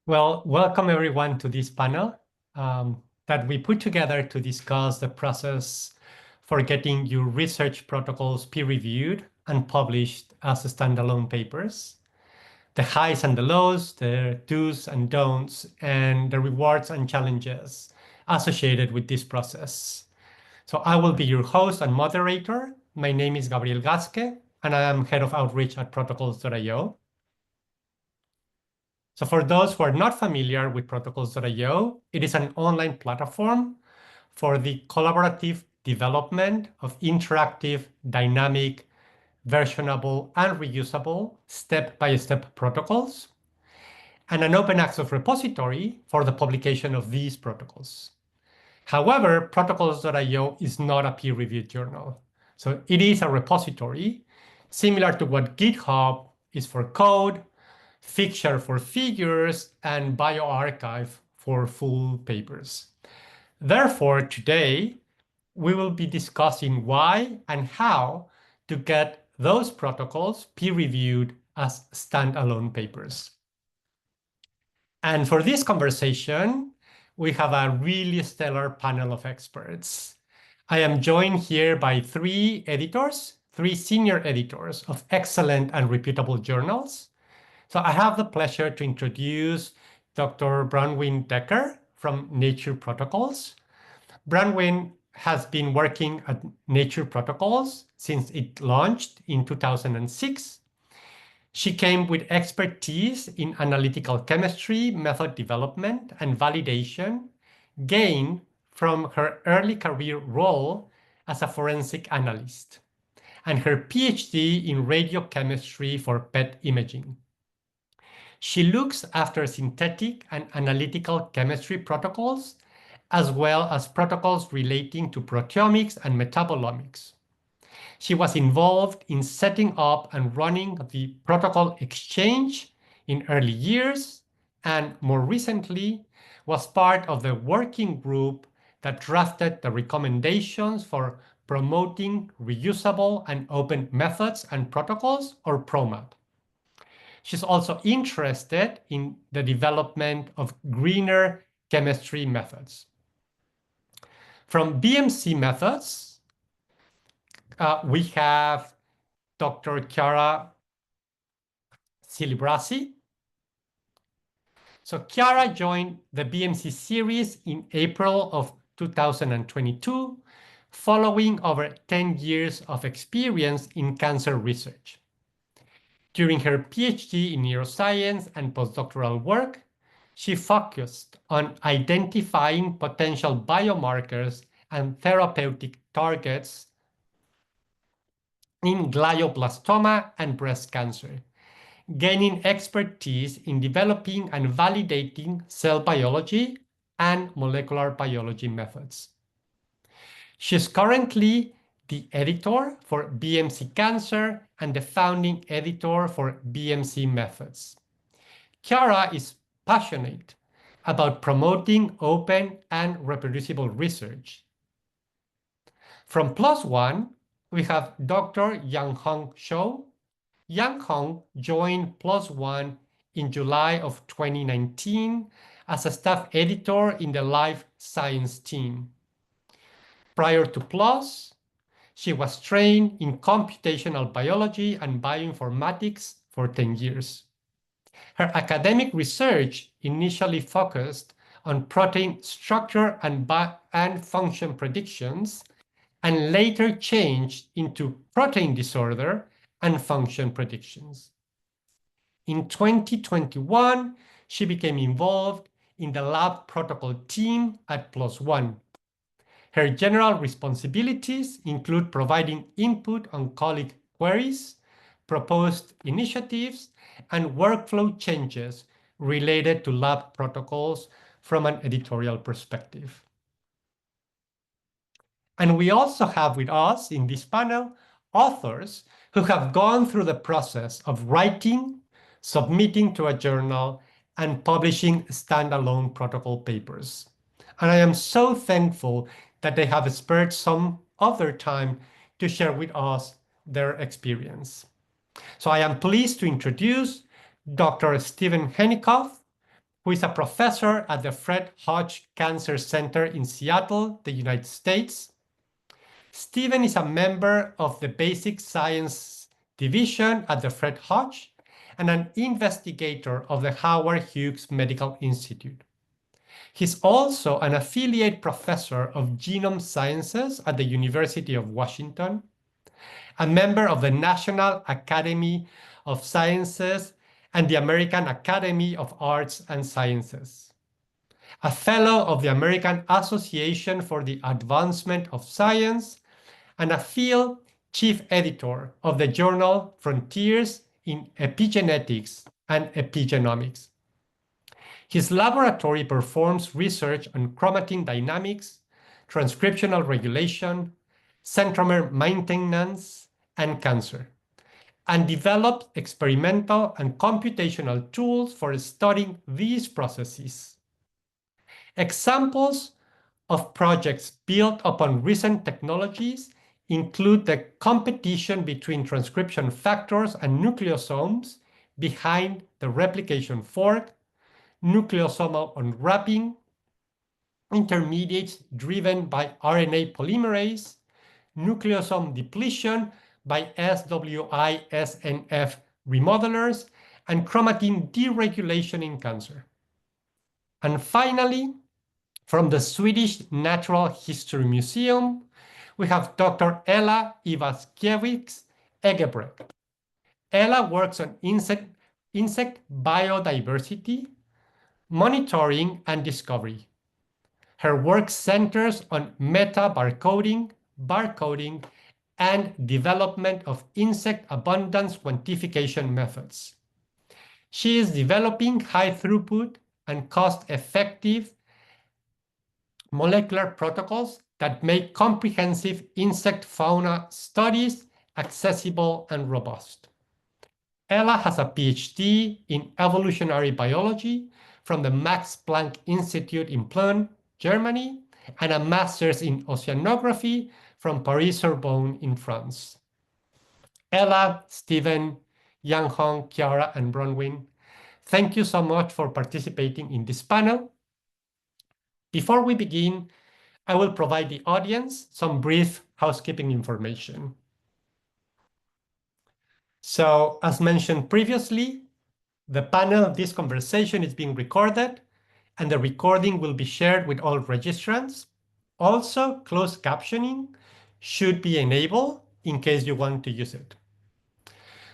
Well, welcome everyone to this panel that we put together to discuss the process for getting your research protocols peer-reviewed and published as standalone papers, the highs and the lows, the do's and don'ts, and the rewards and challenges associated with this process. So I will be your host and moderator. My name is Gabriel Gasque, and I am head of outreach at Protocols.io. So for those who are not familiar with Protocols.io, it is an online platform for the collaborative development of interactive, dynamic, versionable, and reusable step-by-step protocols, and an open access repository for the publication of these protocols. However, Protocols.io is not a peer-reviewed journal. So it is a repository similar to what GitHub is for code, Figshare for figures, and bioRxiv for full papers. Therefore, today, we will be discussing why and how to get those protocols peer-reviewed as standalone papers. And for this conversation, we have a really stellar panel of experts. I am joined here by three senior editors of excellent and reputable journals. So I have the pleasure to introduce Dr. Bronwen Dekker from Nature Protocols. Bronwen has been working at Nature Protocols since it launched in 2006. She came with expertise in analytical chemistry, method development, and validation gained from her early career role as a forensic analyst, and her PhD in radiochemistry for PET imaging. She looks after synthetic and analytical chemistry protocols, as well as protocols relating to proteomics and metabolomics. She was involved in setting up and running the protocol exchange in early years, and more recently was part of the working group that drafted the recommendations for promoting reusable and open methods and protocols, or PROMAP. She's also interested in the development of greener chemistry methods. From BMC methods, we have Dr. Chiara Cilibrasi. So Chiara joined the BMC series in April of 2022, following over 10 years of experience in cancer research. During her PhD in neuroscience and postdoctoral work, she focused on identifying potential biomarkers and therapeutic targets in glioblastoma and breast cancer, gaining expertise in developing and validating cell biology and molecular biology methods. She's currently the editor for BMC Cancer and the founding editor for BMC Methods. Chiara is passionate about promoting open and reproducible research. From PLOS One, we have Dr. Jianhong Zhou. Jianhong joined PLOS One in July of 2019 as a staff editor in the life science team. Prior to PLOS, she was trained in computational biology and bioinformatics for 10 years. Her academic research initially focused on protein structure and function predictions, and later changed into protein disorder and function predictions. In 2021, she became involved in the lab protocol team at PLOS One. Her general responsibilities include providing input on colleague queries, proposed initiatives, and workflow changes related to lab protocols from an editorial perspective. And we also have with us in this panel authors who have gone through the process of writing, submitting to a journal, and publishing standalone protocol papers. And I am so thankful that they have spared some of their time to share with us their experience. So I am pleased to introduce Dr. Stephen Henikoff, who is a professor at the Fred Hutch Cancer Center in Seattle, the United States. Steven is a member of the Basic Science Division at the Fred Hutch and an investigator of the Howard Hughes Medical Institute. He's also an affiliate professor of genome sciences at the University of Washington, a member of the National Academy of Sciences and the American Academy of Arts and Sciences, a fellow of the American Association for the Advancement of Science, and a field chief editor of the journal Frontiers in Epigenetics and Epigenomics. His laboratory performs research on chromatin dynamics, transcriptional regulation, centromere maintenance, and cancer, and develops experimental and computational tools for studying these processes. Examples of projects built upon recent technologies include the competition between transcription factors and nucleosomes behind the replication fork, nucleosomal unwrapping, intermediates driven by RNA polymerase, nucleosome depletion by SWI-SNF remodelers, and chromatin deregulation in cancer. And finally, from the Swedish Natural History Museum, we have Dr. Ella Iwaszkiewicz-Eggebrecht. Ella works on insect biodiversity, monitoring, and discovery. Her work centers on meta-barcoding, barcoding, and development of insect abundance quantification methods. She is developing high-throughput and cost-effective molecular protocols that make comprehensive insect fauna studies accessible and robust. Ella has a PhD in evolutionary biology from the Max Planck Institute in Plön, Germany, and a master's in oceanography from Paris-Sorbonne in France. Ella, Steven, Jianhong, Chiara, and Bronwen, thank you so much for participating in this panel. Before we begin, I will provide the audience some brief housekeeping information. So, as mentioned previously, the panel, this conversation is being recorded, and the recording will be shared with all registrants. Also, closed captioning should be enabled in case you want to use it.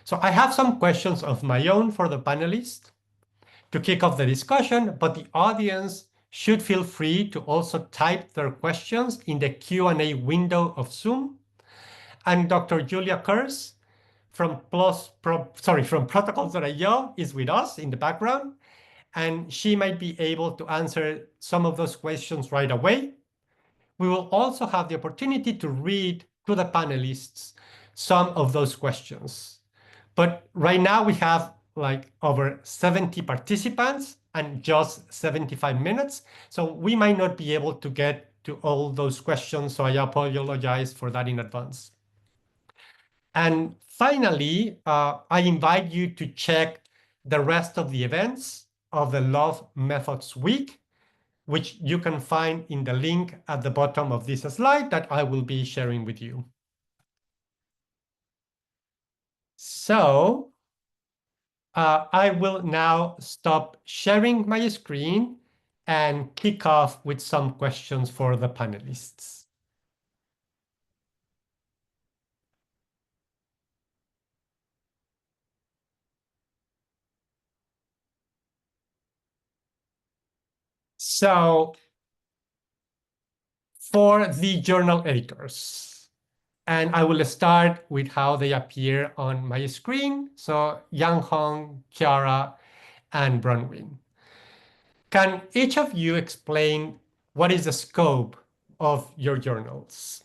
So I have some questions of my own for the panelists to kick off the discussion, but the audience should feel free to also type their questions in the Q&A window of Zoom. And Dr. Julia Kurz from Protocols.io is with us in the background, and she might be able to answer some of those questions right away. We will also have the opportunity to read to the panelists some of those questions. But right now we have like over 70 participants and just 75 minutes. So we might not be able to get to all those questions. So I apologize for that in advance. And finally, I invite you to check the rest of the events of the Love Methods Week, which you can find in the link at the bottom of this slide that I will be sharing with you. So I will now stop sharing my screen and kick off with some questions for the panelists. So for the journal editors, and I will start with how they appear on my screen. So Jianhong, Chiara, and Bronwen. Can each of you explain what is the scope of your journals?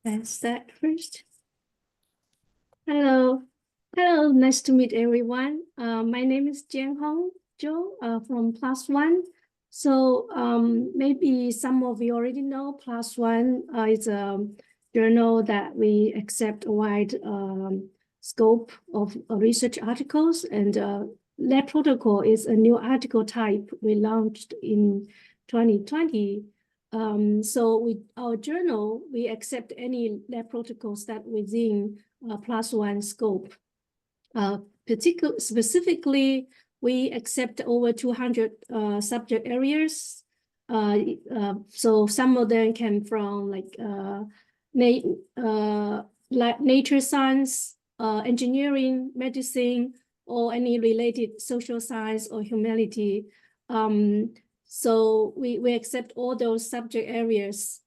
Let's start first. Hello. Hello, nice to meet everyone. My name is Jianhong Zhou from PLOS. So maybe some of you already know PLOS is a journal that we accept a wide scope of research articles, and lab protocol is a new article type we launched in 2020. So with our journal, we accept any lab protocols that within +1 scope. Specifically, we accept over 200 subject areas. So some of them came from like nature science, engineering, medicine, or any related social science or humanity. So we accept all those subject areas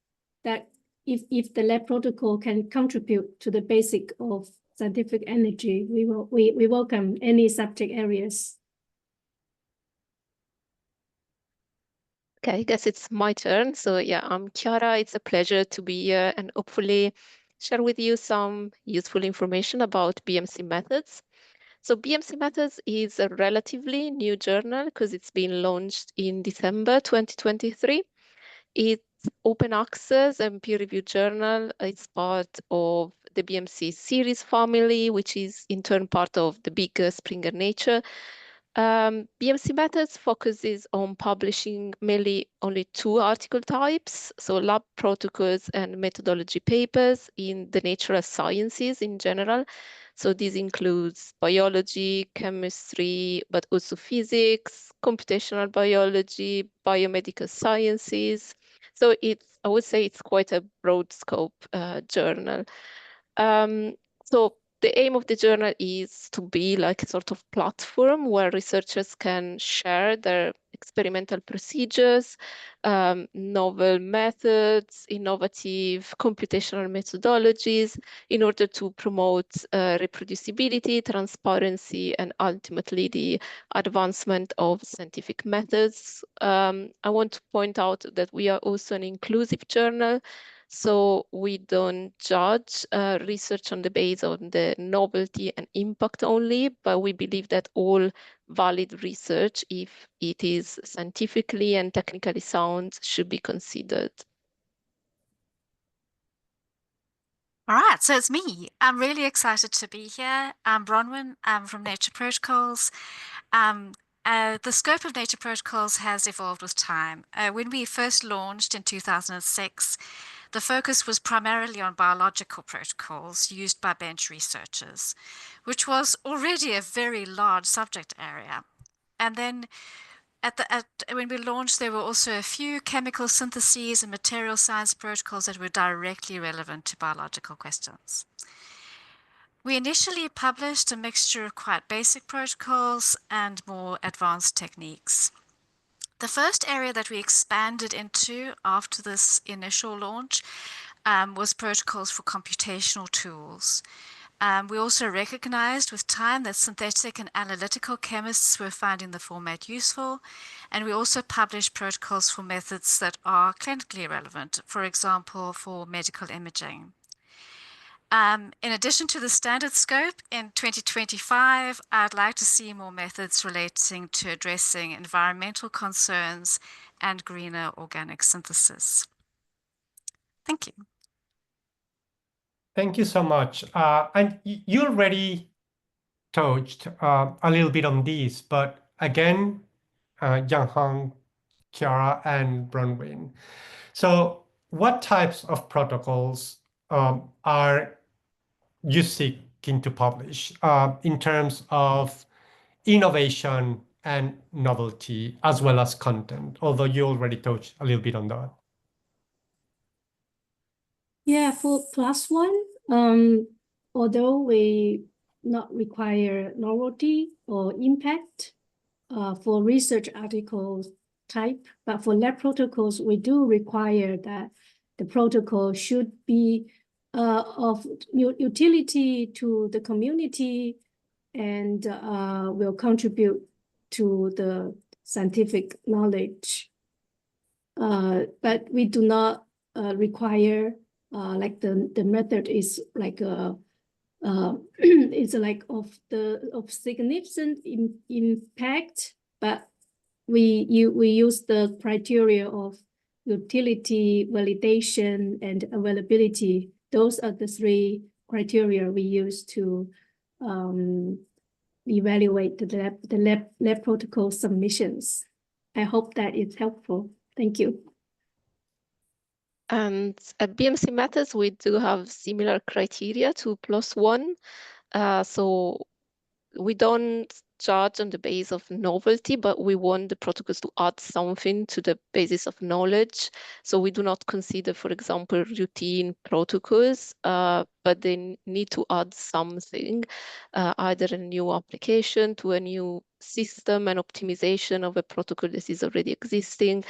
that if the lab protocol can contribute to the basic of scientific energy, we welcome any subject areas. Okay, I guess it's my turn. So yeah, I'm Chiara. It's a pleasure to be here and hopefully share with you some useful information about BMC methods. So BMC methods is a relatively new journal because it's been launched in December 2023. It's open access and peer-reviewed journal. It's part of the BMC series family, which is in turn part of the bigger Springer Nature. BMC methods focuses on publishing mainly only 2 article types, so lab protocols and methodology papers in the natural sciences in general. So this includes biology, chemistry, but also physics, computational biology, biomedical sciences. So I would say it's quite a broad scope journal. So the aim of the journal is to be like a sort of platform where researchers can share their experimental procedures, novel methods, innovative computational methodologies in order to promote reproducibility, transparency, and ultimately the advancement of scientific methods. I want to point out that we are also an inclusive journal. So we don't judge research on the basis of the novelty and impact only, but we believe that all valid research, if it is scientifically and technically sound, should be considered. All right, so it's me. I'm really excited to be here. I'm Bronwen. I'm from Nature Protocols. The scope of Nature Protocols has evolved with time. When we first launched in 2006, the focus was primarily on biological protocols used by bench researchers, which was already a very large subject area. And then when we launched, there were also a few chemical syntheses and material science protocols that were directly relevant to biological questions. We initially published a mixture of quite basic protocols and more advanced techniques. The first area that we expanded into after this initial launch was protocols for computational tools. We also recognized with time that synthetic and analytical chemists were finding the format useful, and we also published protocols for methods that are clinically relevant, for example, for medical imaging. In addition to the standard scope, in 2025, I'd like to see more methods relating to addressing environmental concerns and greener organic synthesis. Thank you. Thank you so much. And you already touched a little bit on this, but again, Jianhong, Chiara, and Bronwen. So what types of protocols are you seeking to publish in terms of innovation and novelty, as well as content, although you already touched a little bit on that? Yeah, for +1, although we not require novelty or impact for research articles type, but for lab protocols, we do require that the protocol should be of utility to the community and will contribute to the scientific knowledge. But we do not require like the method is like it's like of significant impact, but we use the criteria of utility, validation, and availability. Those are the 3 criteria we use to evaluate the lab protocol submissions. I hope that it's helpful. Thank you. And at BMC Methods, we do have similar criteria to PLOS One. So we don't judge on the basis of novelty, but we want the protocols to add something to the basis of knowledge. So we do not consider, for example, routine protocols, but they need to add something, either a new application to a new system and optimization of a protocol that is already existing.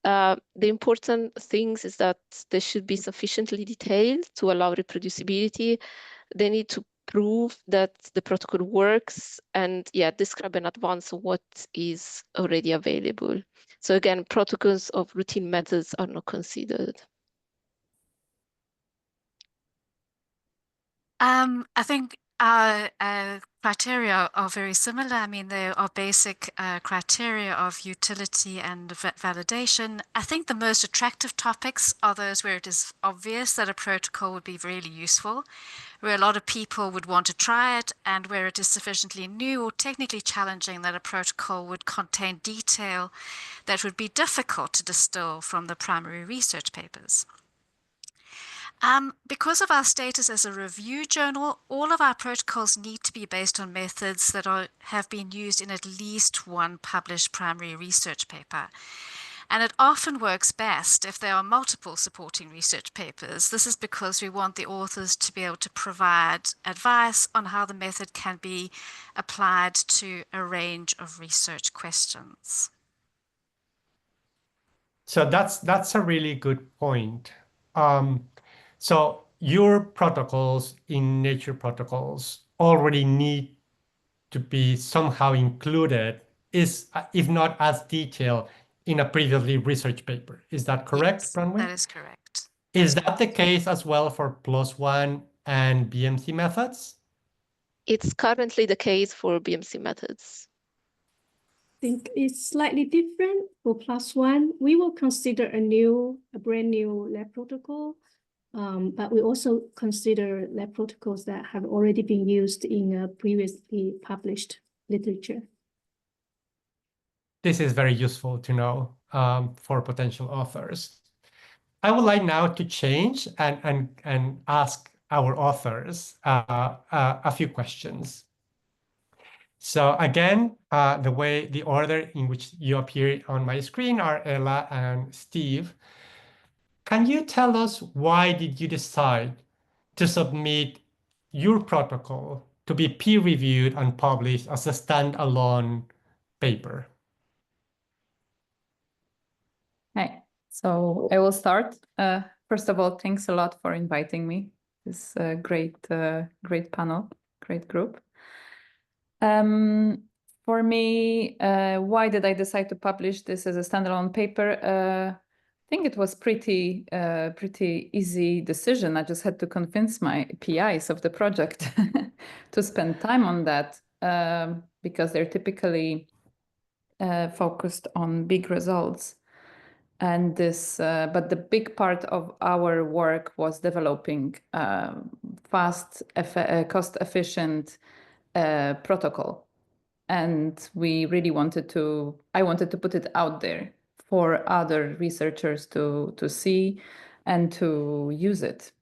The important things is that they should be sufficiently detailed to allow reproducibility. They need to prove that the protocol works and describe in advance what is already available. So again, protocols of routine methods are not considered. I think our criteria are very similar. I mean, there are basic criteria of utility and validation. I think the most attractive topics are those where it is obvious that a protocol would be really useful, where a lot of people would want to try it, and where it is sufficiently new or technically challenging that a protocol would contain detail that would be difficult to distill from the primary research papers. Because of our status as a review journal, all of our protocols need to be based on methods that have been used in at least one published primary research paper. And it often works best if there are multiple supporting research papers. This is because we want the authors to be able to provide advice on how the method can be applied to a range of research questions. So that's a really good point. So your protocols in Nature Protocols already need to be somehow included, if not as detailed, in a previously research paper. Is that correct, Yes, Bronwen? that is correct. Is that the case as well for PLOS One and BMC methods? It's currently the case for BMC methods. I think it's slightly different for PLOS One. We will consider a brand new lab protocol, but we also consider lab protocols that have already been used in previously published literature. This is very useful to know for potential authors. I would like now to change and ask our authors a few questions. So again, the order in which you appear on my screen are Ella and Steve. Can you tell us why did you decide to submit your protocol to be peer-reviewed and published as a standalone paper? Hi, so I will start. First of all, thanks a lot for inviting me. This great panel, great group. For me, why did I decide to publish this as a standalone paper? I think it was pretty easy decision. I just had to convince my PIs of the project to spend time on that because they're typically focused on big results. And this, but the big part of our work was developing fast, cost-efficient protocol, and we really I wanted to put it out there for other researchers to see and to use it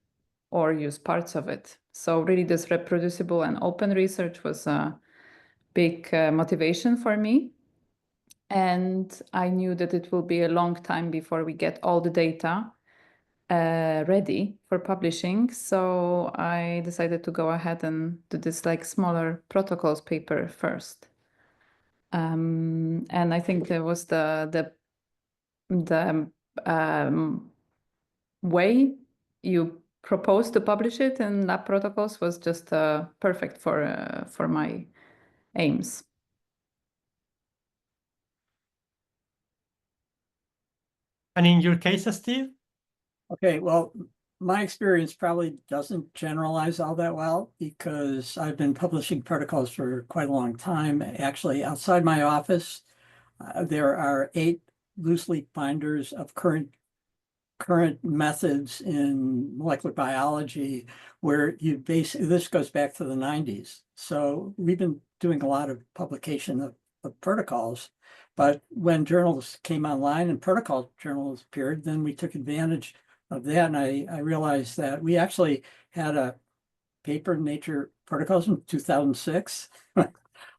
or use parts of it. So really, this reproducible and open research was a big motivation for me. And I knew that it will be a long time before we get all the data ready for publishing. So I decided to go ahead and do this like smaller protocols paper first. And I think it was the way you proposed to publish it in lab protocols was just perfect for my aims. And in your case, Steve? Okay, well, my experience probably doesn't generalize all that well because I've been publishing protocols for quite a long time. Actually, outside my office, there are 8 loose leaf binders of current current methods in molecular biology where you basically, this goes back to the 90s. So we've been doing a lot of publication of protocols, but when journals came online and protocol journals appeared, then we took advantage of that. And I realized that we actually had a paper in Nature Protocols in 2006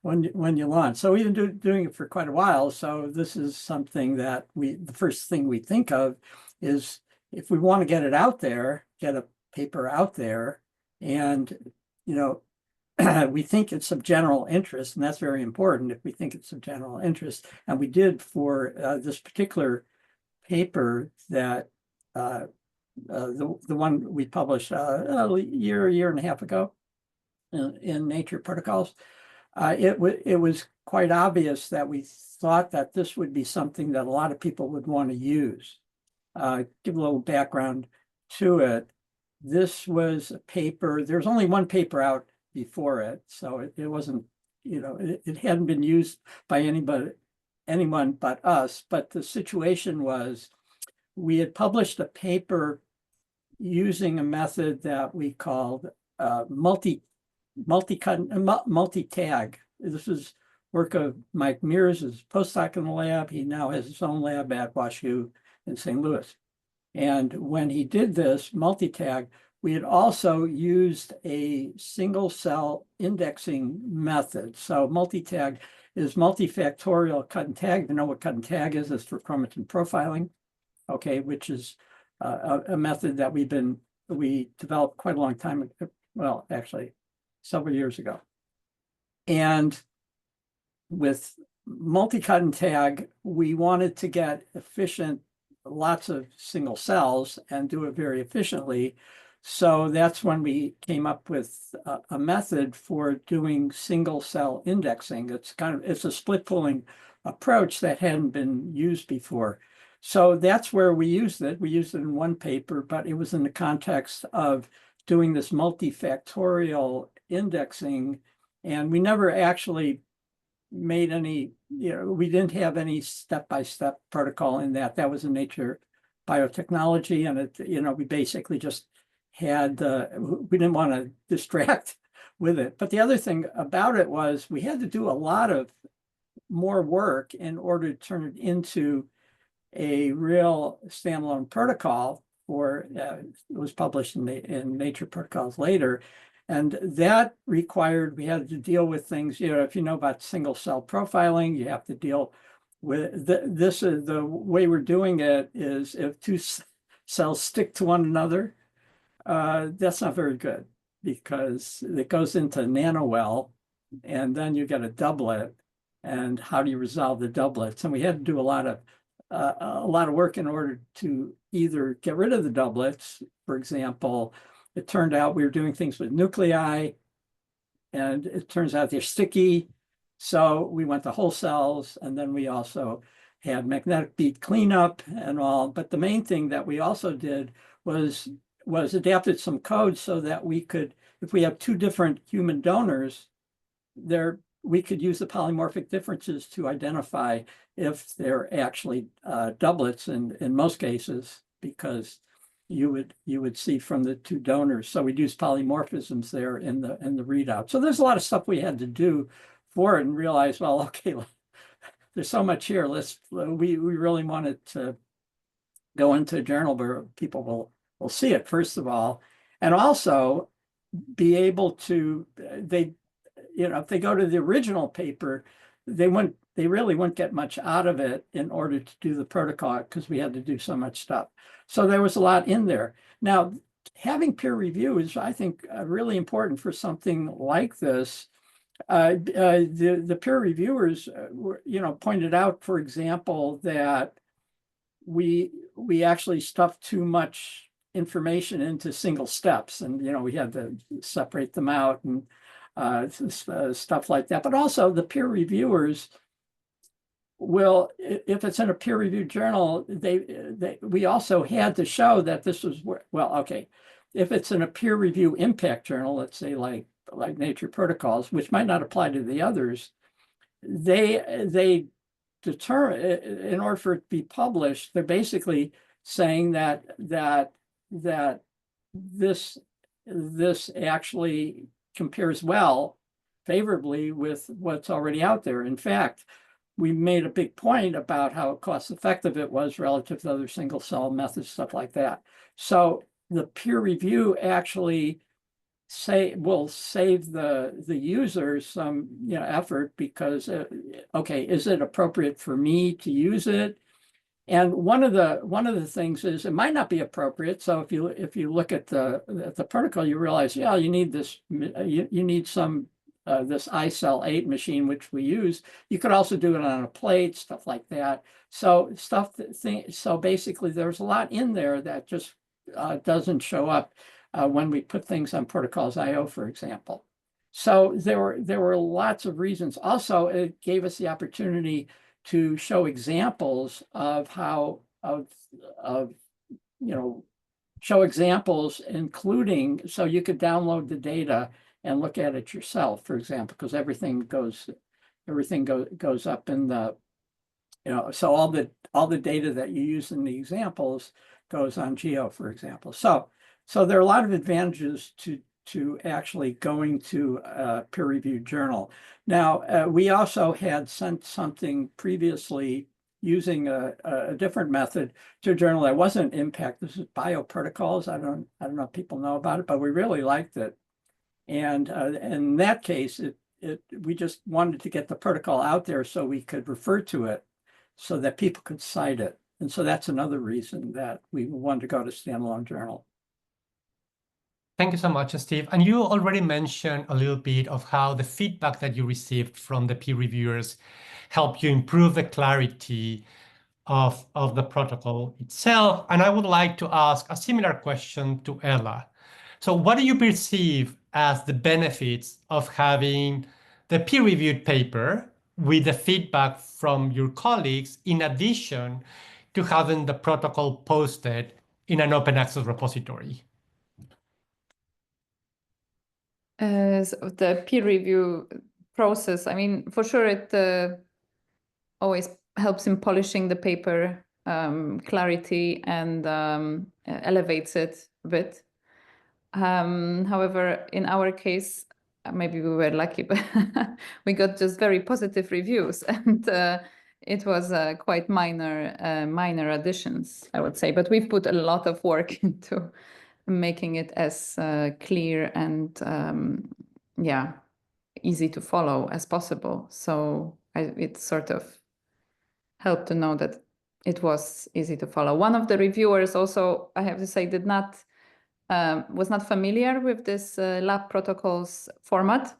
when you launched. So we've been doing it for quite a while. So this is something that the first thing we think of is if we want to get it out there, get a paper out there, and, you know, we think it's of general interest, and that's very important if we think it's of general interest. And we did for this particular paper that the one we published a year and a half ago in Nature Protocols. It was quite obvious that we thought that this would be something that a lot of people would want to use. Give a little background to it. This was a paper, there's only one paper out before it, so it wasn't, you know, it hadn't been used by anyone but us. But the situation was, we had published a paper using a method that we called multi-tag. This is work of Mike Mears, his postdoc in the lab. He now has his own lab at WashU in St. Louis. And when he did this multi-tag, we had also used a single cell indexing method. So multi-tag is multifactorial cut and tag. You know what cut and tag is? It's for chromatin profiling, okay, which is a method that we developed quite a long time, well, actually several years ago. And with multi-cut and tag, we wanted to get efficient, lots of single cells and do it very efficiently. So that's when we came up with a method for doing single cell indexing. It's a split pooling approach that hadn't been used before. So that's where we used it. We used it in one paper, but it was in the context of doing this multifactorial indexing. And we never actually made any, you know, we didn't have any step-by-step protocol in that. That was in Nature Biotechnology. And it, you know, we basically just had, we didn't want to distract with it. But the other thing about it was we had to do a lot of more work in order to turn it into a real standalone protocol, or it was published in Nature Protocols later. And that required, we had to deal with things, you know, if you know about single cell profiling, you have to deal with, this is the way we're doing it is if two cells stick to one another, that's not very good because it goes into nanowell and then you get a doublet. And how do you resolve the doublets? And we had to do a lot of work in order to either get rid of the doublets. For example, it turned out we were doing things with nuclei, and it turns out they're sticky. So we went to whole cells, and then we also had magnetic bead cleanup and all. But the main thing that we also did was adapted some code so that we could, if we have two different human donors, we could use the polymorphic differences to identify if they're actually doublets in most cases, because you would see from the two donors. So we'd use polymorphisms there in the readout. So there's a lot of stuff we had to do for it and realize, well, okay, there's so much here. We really wanted to go into a journal where people will see it, first of all, and also be able to, you know, if they go to the original paper, they really wouldn't get much out of it in order to do the protocol because we had to do so much stuff. So there was a lot in there. Now, having peer review is, I think, really important for something like this. The peer reviewers, you know, pointed out, for example, that we actually stuffed too much information into single steps, and you know, we had to separate them out and stuff like that. But also the peer reviewers will, if it's in a peer-reviewed journal, we also had to show that this was, well, okay, if it's in a peer review impact journal, let's say like Nature Protocols, which might not apply to the others, they determine, in order for it to be published, they're basically saying that this actually compares favorably with what's already out there. In fact, we made a big point about how cost effective it was relative to other single cell methods, stuff like that. So the peer review actually will save the users some effort, because okay, is it appropriate for me to use it? And one of the things is it might not be appropriate. So if you look at the protocol, you realize, yeah, you need this, you need some this iCell 8 machine, which we use. You could also do it on a plate, stuff like that. So so basically there's a lot in there that just doesn't show up when we put things on protocols.io, for example. So there were lots of reasons. Also, it gave us the opportunity to show examples of how show examples, including, so you could download the data and look at it yourself, for example, because everything goes up in the, so all the data that you use in the examples goes on Geo, for example. So there are a lot of advantages to actually going to a peer-reviewed journal. Now, we also had sent something previously using a different method to a journal that wasn't Impact. This is Bioprotocols. I don't know if people know about it, but we really liked it. And in that case, we just wanted to get the protocol out there so we could refer to it, so that people could cite it. And so that's another reason that we wanted to go to standalone journal. Thank you so much, Steve. And you already mentioned a little bit of how the feedback that you received from the peer reviewers helped you improve the clarity of the protocol itself. And I would like to ask a similar question to Ella. So what do you perceive as the benefits of having the peer-reviewed paper with the feedback from your colleagues, in addition to having the protocol posted in an open access repository? So the peer review process, I mean, for sure, it always helps in polishing the paper clarity and elevates it a bit. However, in our case, maybe we were lucky, but we got just very positive reviews, and it was quite minor additions, I would say. But we've put a lot of work into making it as clear and easy to follow as possible. So it sort of helped to know that it was easy to follow. One of the reviewers also, I have to say, was not familiar with this lab protocols format,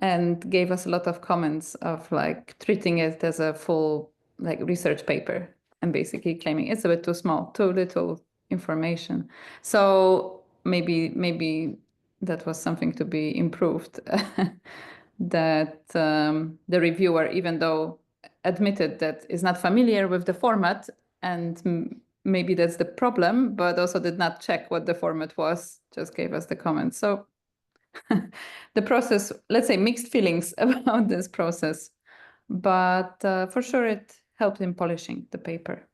and gave us a lot of comments of like treating it as a full like research paper, and basically claiming it's a bit too small, too little information. So maybe that was something to be improved. That the reviewer, even though admitted that is not familiar with the format, and maybe that's the problem, but also did not check what the format was, just gave us the comments. So the process, let's say, mixed feelings about this process, but for sure it helped in polishing the paper.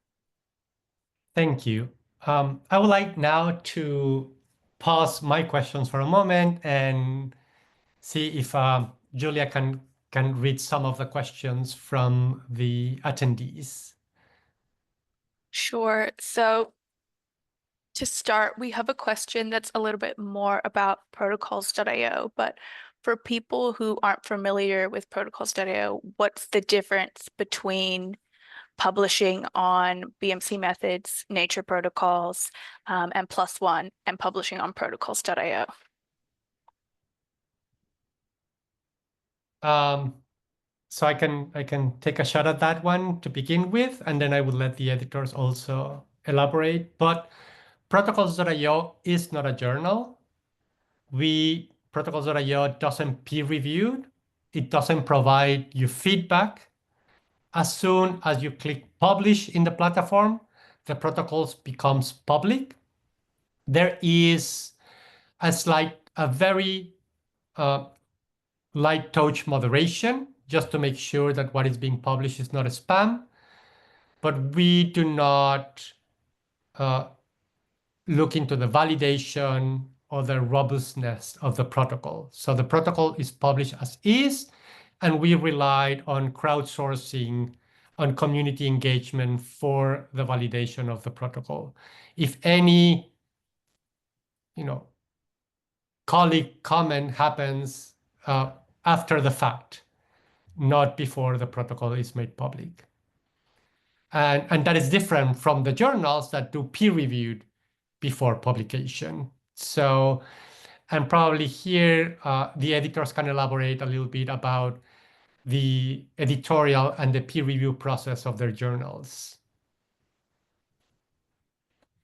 Thank you. I would like now to pause my questions for a moment and see if Julia can read some of the questions from the attendees. Sure. So to start, we have a question that's a little bit more about protocols.io, but for people who aren't familiar with protocols.io, what's the difference between publishing on BMC Methods, Nature Protocols, and PLOS One, and publishing on protocols.io? So I can take a shot at that one to begin with, and then I would let the editors also elaborate. But protocols.io is not a journal. Protocols.io doesn't peer reviewed. It doesn't provide you feedback. As soon as you click publish in the platform, the protocols becomes public. There is a very light touch moderation, just to make sure that what is being published is not a spam. But we do not look into the validation or the robustness of the protocol. So the protocol is published as is, and we relied on crowdsourcing, on community engagement for the validation of the protocol. If any, colleague comment happens after the fact, not before the protocol is made public. And that is different from the journals that do peer-reviewed before publication. So, and probably here, the editors can elaborate a little bit about the editorial and the peer review process of their journals.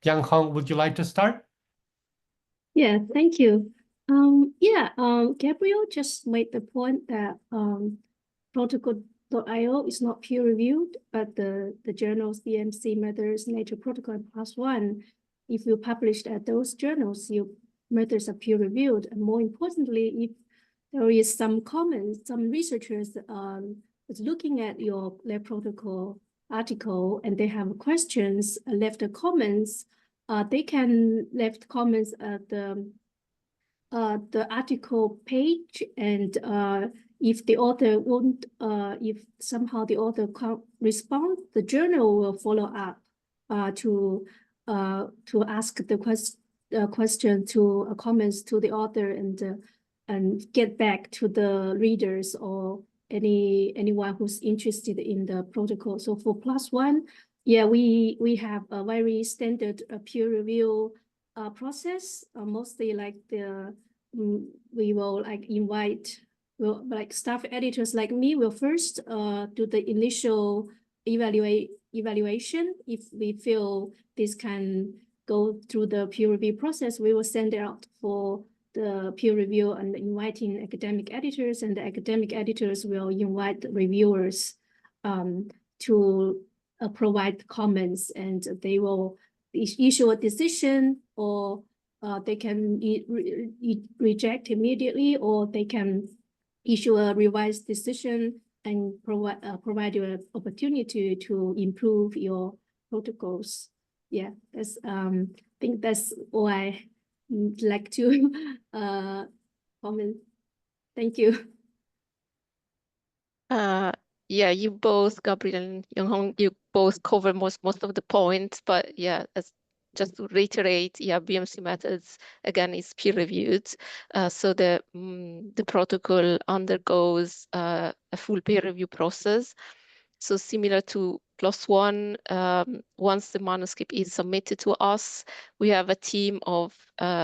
Jianhong, would you like to start? Yeah, thank you. Gabriel just made the point that Protocol.io is not peer-reviewed, but the journals, BMC Methods, Nature Protocol, and PLOS One, if you publish at those journals, your methods are peer-reviewed. And more importantly, if there is some comments, some researchers is looking at your lab protocol article and they have questions, left comments, they can left comments at the article page, and if the author won't, if somehow the author can't respond, the journal will follow up to ask the question to comments to the author and get back to the readers or anyone who's interested in the protocol. So for PLOS One, yeah, we have a very standard peer review process. Mostly like we will like invite, like staff editors like me will first do the initial evaluation. If we feel this can go through the peer review process, we will send it out for the peer review and inviting academic editors, and the academic editors will invite reviewers to provide comments, and they will issue a decision, or they can reject immediately, or they can issue a revised decision and provide you an opportunity to improve your protocols. Yeah, that's I think that's all I like to comment. Thank you. Yeah, you both, Gabriel and Jianhong, you both cover most of the points, but yeah, just to reiterate, yeah, BMC Methods again is peer reviewed, so the protocol undergoes a full peer review process. So similar to PLOS One, once the manuscript is submitted to us, we have a team of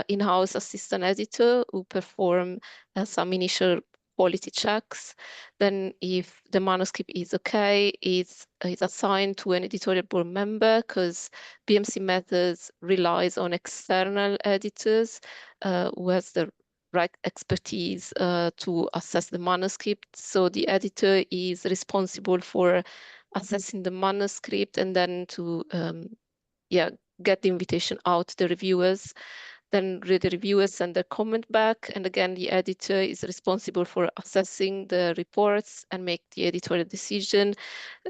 in-house assistant editor who perform some initial quality checks. Then if the manuscript is okay, it's assigned to an editorial board member, because BMC Methods relies on external editors who has the right expertise to assess the manuscript. So the editor is responsible for assessing the manuscript and then to get the invitation out to the reviewers. Then the reviewers send their comment back, and again the editor is responsible for assessing the reports and make the editorial decision.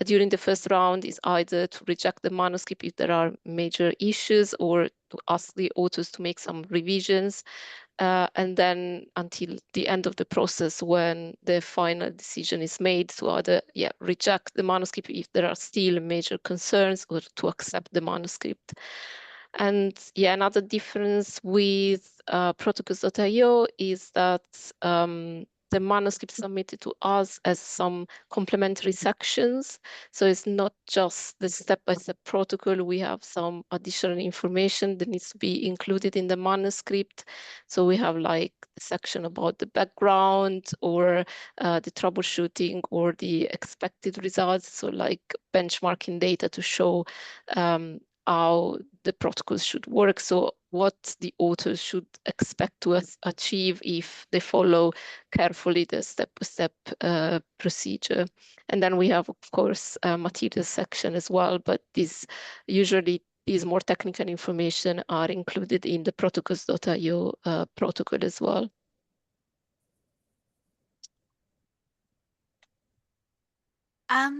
During the first round is either to reject the manuscript if there are major issues, or to ask the authors to make some revisions. And then until the end of the process, when the final decision is made to either reject the manuscript if there are still major concerns, or to accept the manuscript. And yeah, another difference with Protocols.io is that the manuscript submitted to us as some complementary sections. So it's not just the step-by-step protocol. We have some additional information that needs to be included in the manuscript. So we have like a section about the background, or the troubleshooting, or the expected results. So like benchmarking data to show how the protocols should work. So what the authors should expect to achieve if they follow carefully the step-by-step procedure. And then we have, of course, a material section as well, but these more technical information are included in the Protocols.io protocol as well.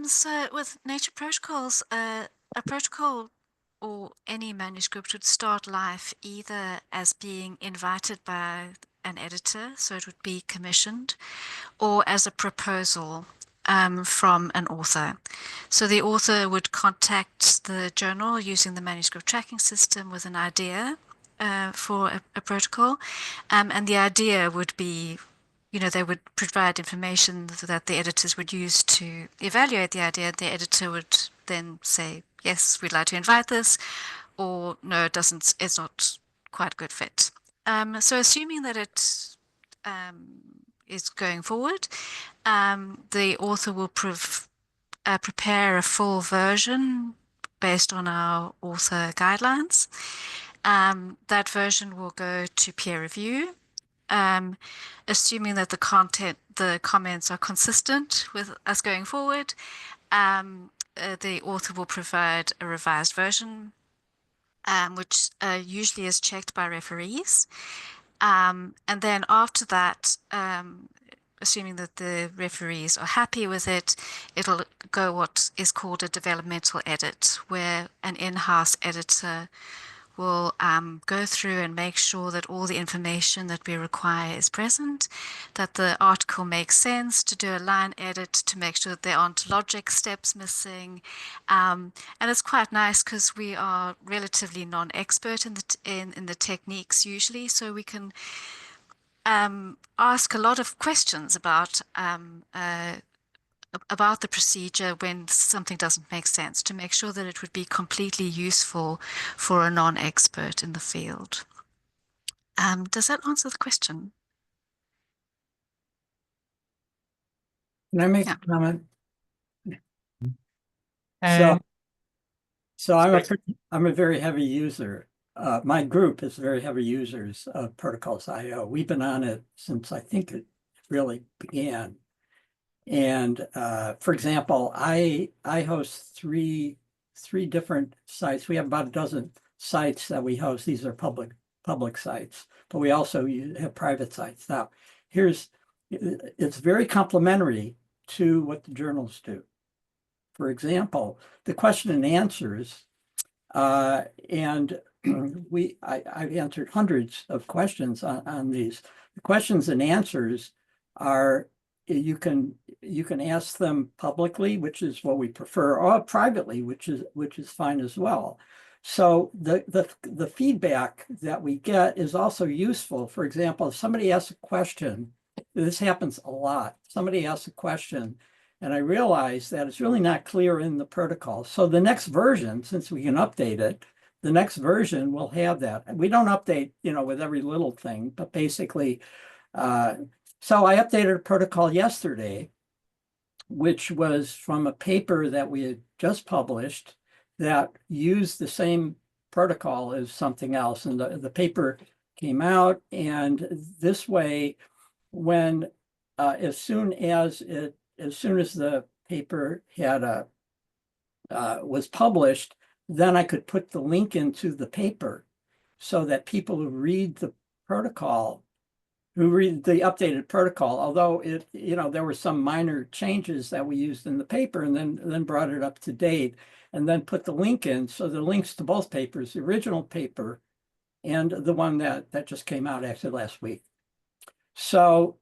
So with Nature Protocols, a protocol or any manuscript would start life either as being invited by an editor, so it would be commissioned, or as a proposal from an author. So the author would contact the journal using the manuscript tracking system with an idea for a protocol, and the idea would be, they would provide information that the editors would use to evaluate the idea. The editor would then say, yes, we'd like to invite this, or no, it's not quite a good fit. So assuming that it is going forward, the author will prepare a full version based on our author guidelines. That version will go to peer review. Assuming that the comments are consistent with us going forward, the author will provide a revised version, which usually is checked by referees. And then after that, assuming that the referees are happy with it, it'll go what is called a developmental edit, where an in-house editor will go through and make sure that all the information that we require is present, that the article makes sense, to do a line edit to make sure that there aren't logic steps missing. And it's quite nice because we are relatively non-expert in the techniques usually, so we can ask a lot of questions about the procedure when something doesn't make sense, to make sure that it would be completely useful for a non-expert in the field. Does that answer the question? Can I make a comment? And So I'm a very heavy user. My group is very heavy users of Protocols.io. We've been on it since I think it really began. And for example, I host three different sites. We have about a dozen sites that we host. These are public sites, but we also have private sites. Now, it's very complementary to what the journals do. For example, the question and answers, and I've answered hundreds of questions on these. The questions and answers are, you can ask them publicly, which is what we prefer, or privately, which is fine as well. So the feedback that we get is also useful. For example, if somebody asks a question, this happens a lot. Somebody asks a question, and I realize that it's really not clear in the protocol. So the next version, since we can update it, the next version will have that. We don't update, with every little thing, but basically, so I updated a protocol yesterday, which was from a paper that we had just published that used the same protocol as something else. And the paper came out, and this way, when as soon as the paper had was published, then I could put the link into the paper so that people who read the protocol, who read the updated protocol, although there were some minor changes that we used in the paper, and then brought it up to date, and then put the link in. So the links to both papers, the original paper and the one that just came out actually last week. So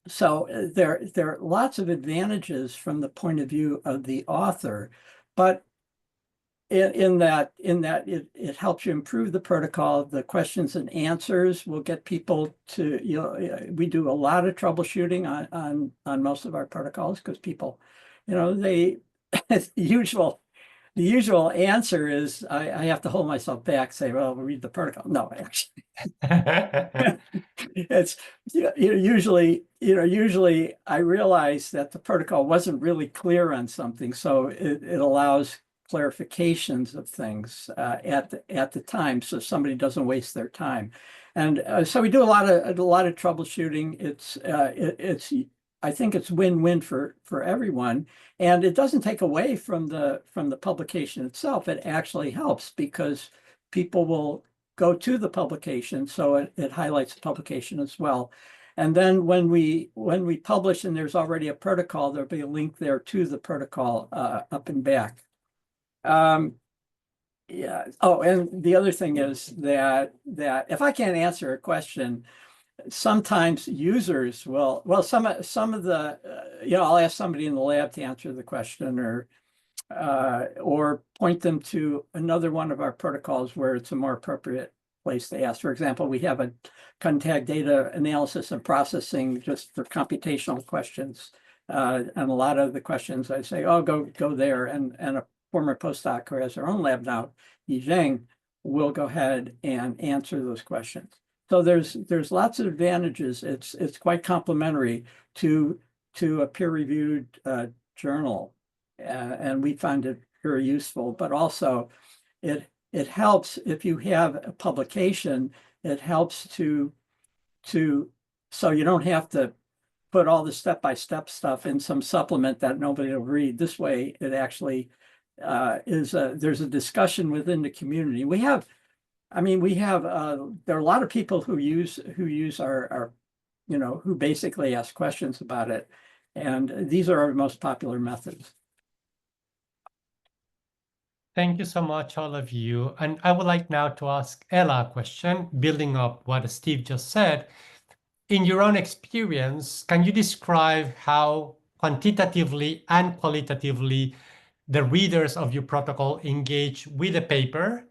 there are lots of advantages from the point of view of the author, but in that it helps you improve the protocol. The questions and answers will get people to, we do a lot of troubleshooting on most of our protocols, because people, the usual answer is I have to hold myself back, say, well, we'll read the protocol. No, actually, it's usually I realize that the protocol wasn't really clear on something, so it allows clarifications of things at the time, so somebody doesn't waste their time. And so we do a lot of troubleshooting. It's I think it's win-win for everyone, and it doesn't take away from the publication itself. It actually helps, because people will go to the publication, so it highlights the publication as well. And then when we publish and there's already a protocol, there'll be a link there to the protocol up and back. Yeah. Oh, and the other thing is that if I can't answer a question, sometimes users will, well, some of the, I'll ask somebody in the lab to answer the question, or point them to another one of our protocols where it's a more appropriate place to ask. For example, we have a contact data analysis and processing just for computational questions. And a lot of the questions I say, oh, go there. And a former postdoc who has her own lab now, Zhang, will go ahead and answer those questions. So there's lots of advantages. It's quite complementary to a peer-reviewed journal, and we find it very useful. But also, it helps if you have a publication. It helps to so you don't have to put all the step-by-step stuff in some supplement that nobody will read. This way, it actually there's a discussion within the community. There are a lot of people who use our who basically ask questions about it. And these are our most popular methods. Thank you so much, all of you. And I would like now to ask Ella a question, building up what Steve just said. In your own experience, can you describe how quantitatively and qualitatively the readers of your protocol engage with the paper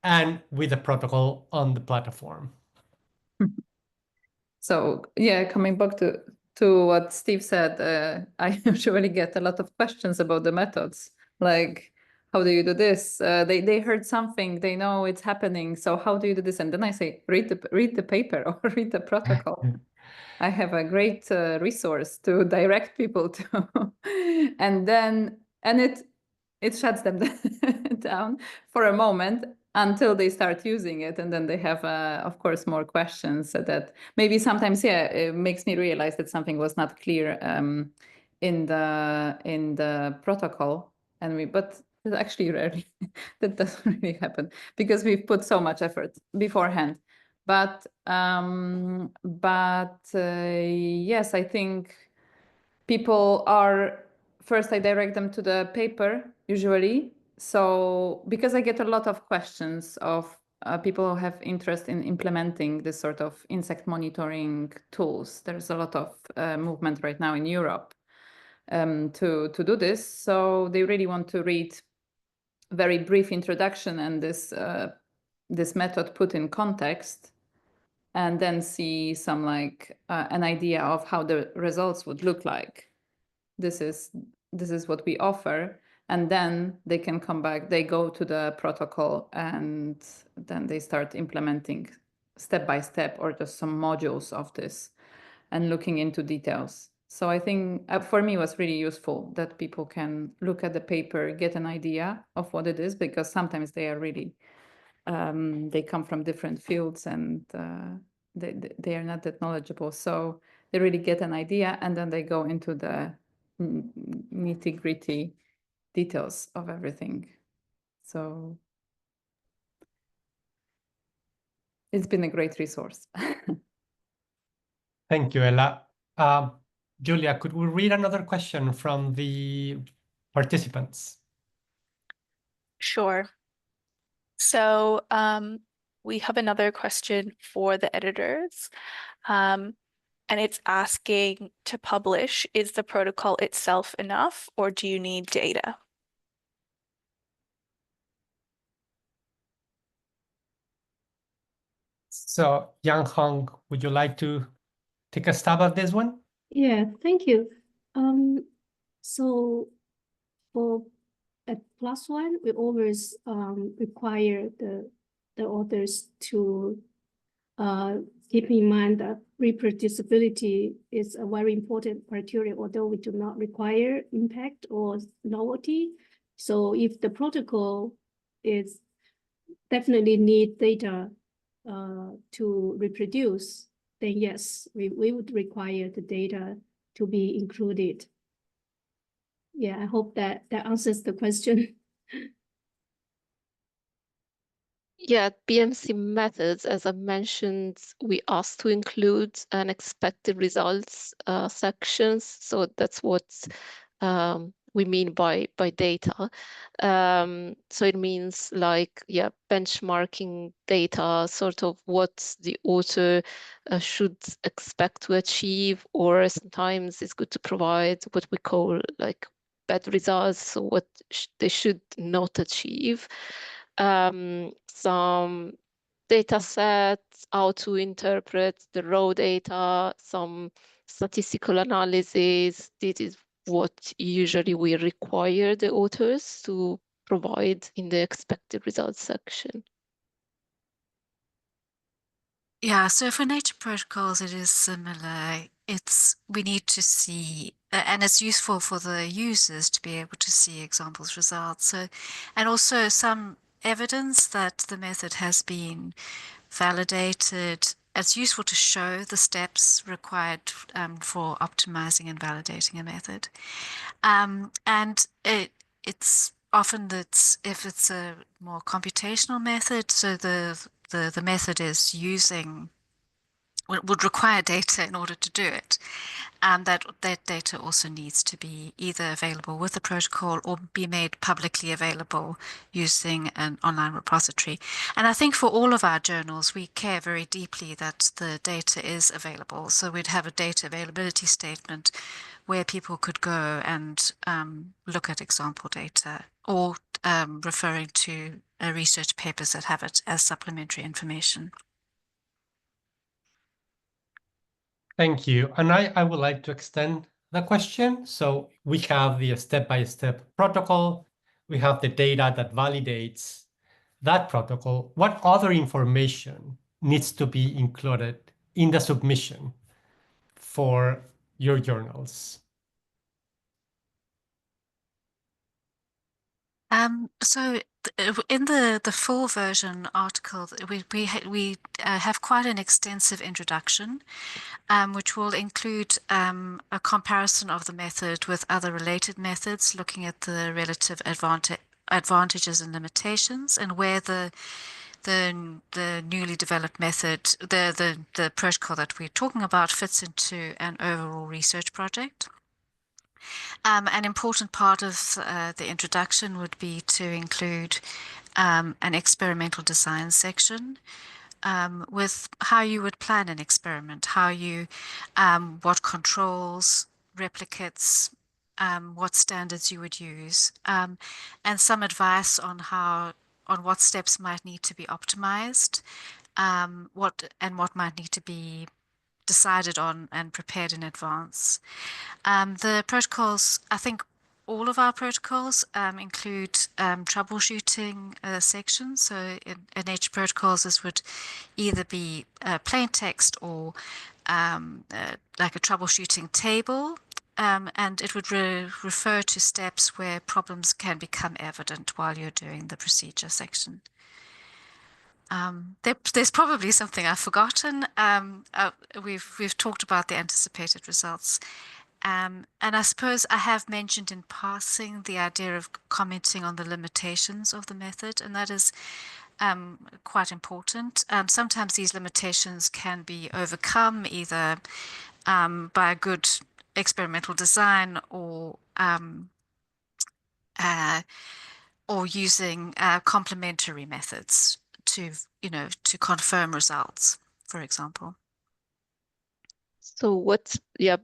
and with the protocol on the platform? So yeah, coming back to what Steve said, I usually get a lot of questions about the methods, like, how do you do this? They heard something, they know it's happening, so how do you do this? And then I say, read the paper or read the protocol. I have a great resource to direct people to, and it shuts them down for a moment until they start using it, and then they have, of course, more questions that maybe sometimes, it makes me realize that something was not clear in the protocol, but actually rarely that doesn't really happen because we've put so much effort beforehand. But yes, I think people are, first I direct them to the paper usually. So because I get a lot of questions of people who have interest in implementing this sort of insect monitoring tools. There's a lot of movement right now in Europe to do this. So they really want to read very brief introduction and this method put in context, and then see some an idea of how the results would look like. This is what we offer, and then they can come back, they go to the protocol, and then they start implementing step by step or just some modules of this and looking into details. So I think for me it was really useful that people can look at the paper, get an idea of what it is, because sometimes they are really they come from different fields and they are not that knowledgeable. So they really get an idea, and then they go into the nitty-gritty details of everything. So it's been a great resource. Thank you, Ella. Julia, could we read another question from the participants? Sure. So we have another question for the editors. And it's asking, to publish, is the protocol itself enough, or do you need data? So, Jianhong, would you like to take a stab at this one? Yeah, thank you. So at +1, we always require the authors to keep in mind that reproducibility is a very important criteria, although we do not require impact or novelty. So if the protocol is definitely need data to reproduce, then yes, we would require the data to be included. Yeah, I hope that answers the question. Yeah, BMC methods, as I mentioned, we asked to include an expected results sections. So that's what we mean by data. So it means like, yeah, benchmarking data, sort of what the author should expect to achieve, or sometimes it's good to provide what we call like bad results, so what they should not achieve. Some data sets, how to interpret the raw data, some statistical analysis. This is what usually we require the authors to provide in the expected results section. Yeah, so for nature protocols, it is similar. We need to see, and it's useful for the users to be able to see examples results. So, and also some evidence that the method has been validated. It's useful to show the steps required for optimizing and validating a method. And it's often that if it's a more computational method, so the method is would require data in order to do it. That data also needs to be either available with the protocol or be made publicly available using an online repository. And I think for all of our journals, we care very deeply that the data is available. So we'd have a data availability statement where people could go and look at example data, or referring to research papers that have it as supplementary information. Thank you. And I would like to extend the question. So we have the step-by-step protocol. We have the data that validates that protocol. What other information needs to be included in the submission for your journals? So in the full version article, we have quite an extensive introduction, which will include a comparison of the method with other related methods, looking at the relative advantages and limitations, and where the newly developed method, the protocol that we're talking about, fits into an overall research project. An important part of the introduction would be to include an experimental design section with how you would plan an experiment, what controls, replicates, what standards you would use, and some advice on what steps might need to be optimized, what might need to be decided on and prepared in advance. The protocols, I think all of our protocols include troubleshooting sections. So in nature protocols, this would either be plain text or like a troubleshooting table. And it would refer to steps where problems can become evident while you're doing the procedure section. There's probably something I've forgotten. We've talked about the anticipated results. And I suppose I have mentioned in passing the idea of commenting on the limitations of the method, and that is quite important. Sometimes these limitations can be overcome either by a good experimental design or using complementary methods to confirm results, for example. So what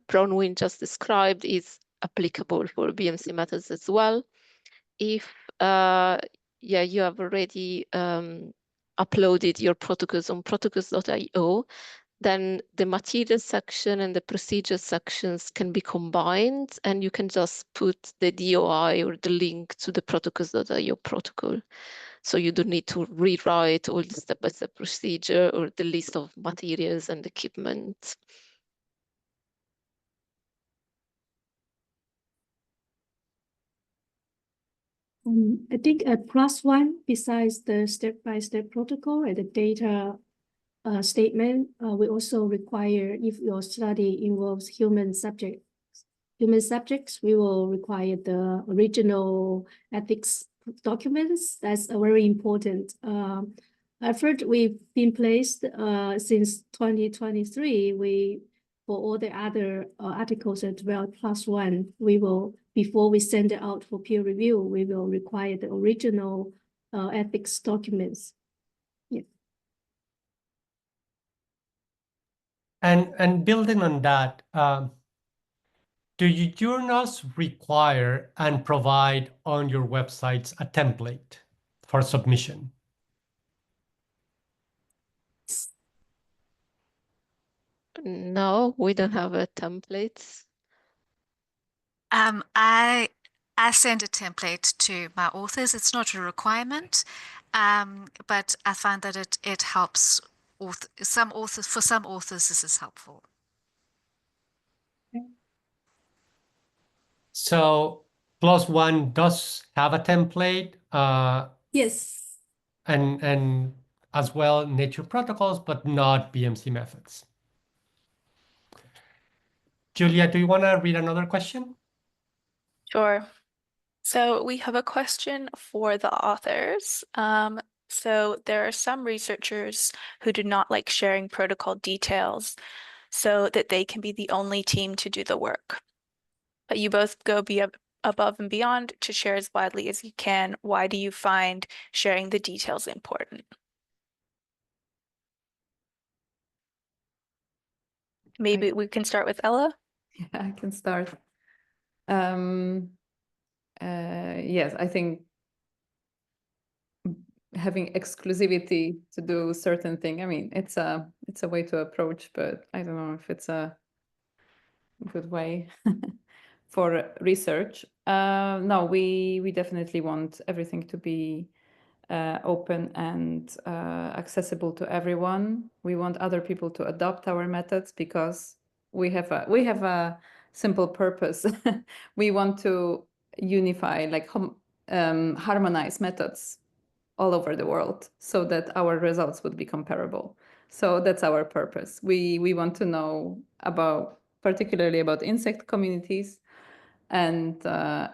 Bronwen just described is applicable for BMC methods as well. If you have already uploaded your protocols on protocols.io, then the materials section and the procedure sections can be combined, and you can just put the DOI or the link to the protocols.io protocol. So you don't need to rewrite all the step-by-step procedure or the list of materials and equipment. I think at +1, besides the step-by-step protocol and the data statement, we also require, if your study involves human subjects, we will require the original ethics documents. That's a very important effort. We've been placed since 2023. For all the other articles at +1, we will before we send it out for peer review, we will require the original ethics documents. Yeah. And building on that, do your journals require and provide on your websites a template for submission? No, we don't have a template. I send a template to my authors. It's not a requirement, but I find that it helps some authors. For some authors, this is helpful. So PLOS One does have a template, Yes. and as well nature protocols, but not BMC methods. Julia, do you want to read another question? Sure. So we have a question for the authors. So there are some researchers who do not like sharing protocol details so that they can be the only team to do the work. But you both go above and beyond to share as widely as you can. Why do you find sharing the details important? Maybe we can start with Ella. Yeah, I can start. Yes, I think having exclusivity to do certain thing. I mean, it's a way to approach, but I don't know if it's a good way for research. No, we definitely want everything to be open and accessible to everyone. We want other people to adopt our methods because we have a simple purpose. We want to unify, like harmonize methods all over the world so that our results would be comparable. So that's our purpose. We want to know particularly about insect communities, and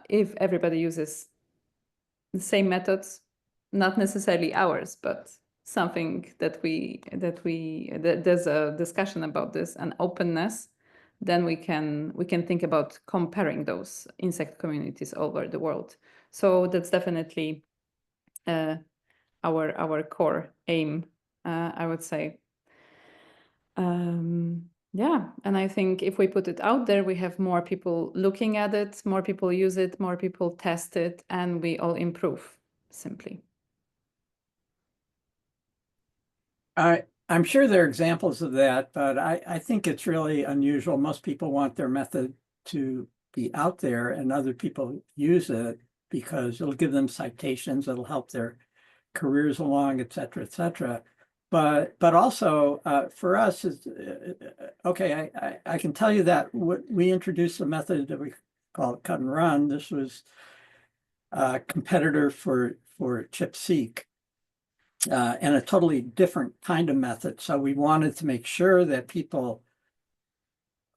if everybody uses the same methods, not necessarily ours, but something that there's a discussion about this and openness, then we can think about comparing those insect communities all over the world. So that's definitely our core aim, I would say. Yeah, and I think if we put it out there, we have more people looking at it, more people use it, more people test it, and we all improve, simply. I'm sure there are examples of that, but I think it's really unusual. Most people want their method to be out there and other people use it because it'll give them citations, it'll help their careers along, et cetera, et cetera. But also for us, okay, I can tell you that we introduced a method that we call cut and run. This was a competitor for ChIP-seq. And a totally different kind of method. So we wanted to make sure that people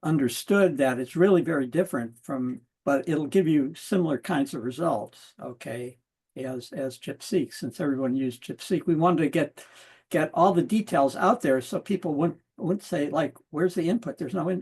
understood that it's really very different but it'll give you similar kinds of results, okay, as ChIP-seq. Since everyone used ChIP-seq, we wanted to get all the details out there so people wouldn't say, like, where's the input? There's no,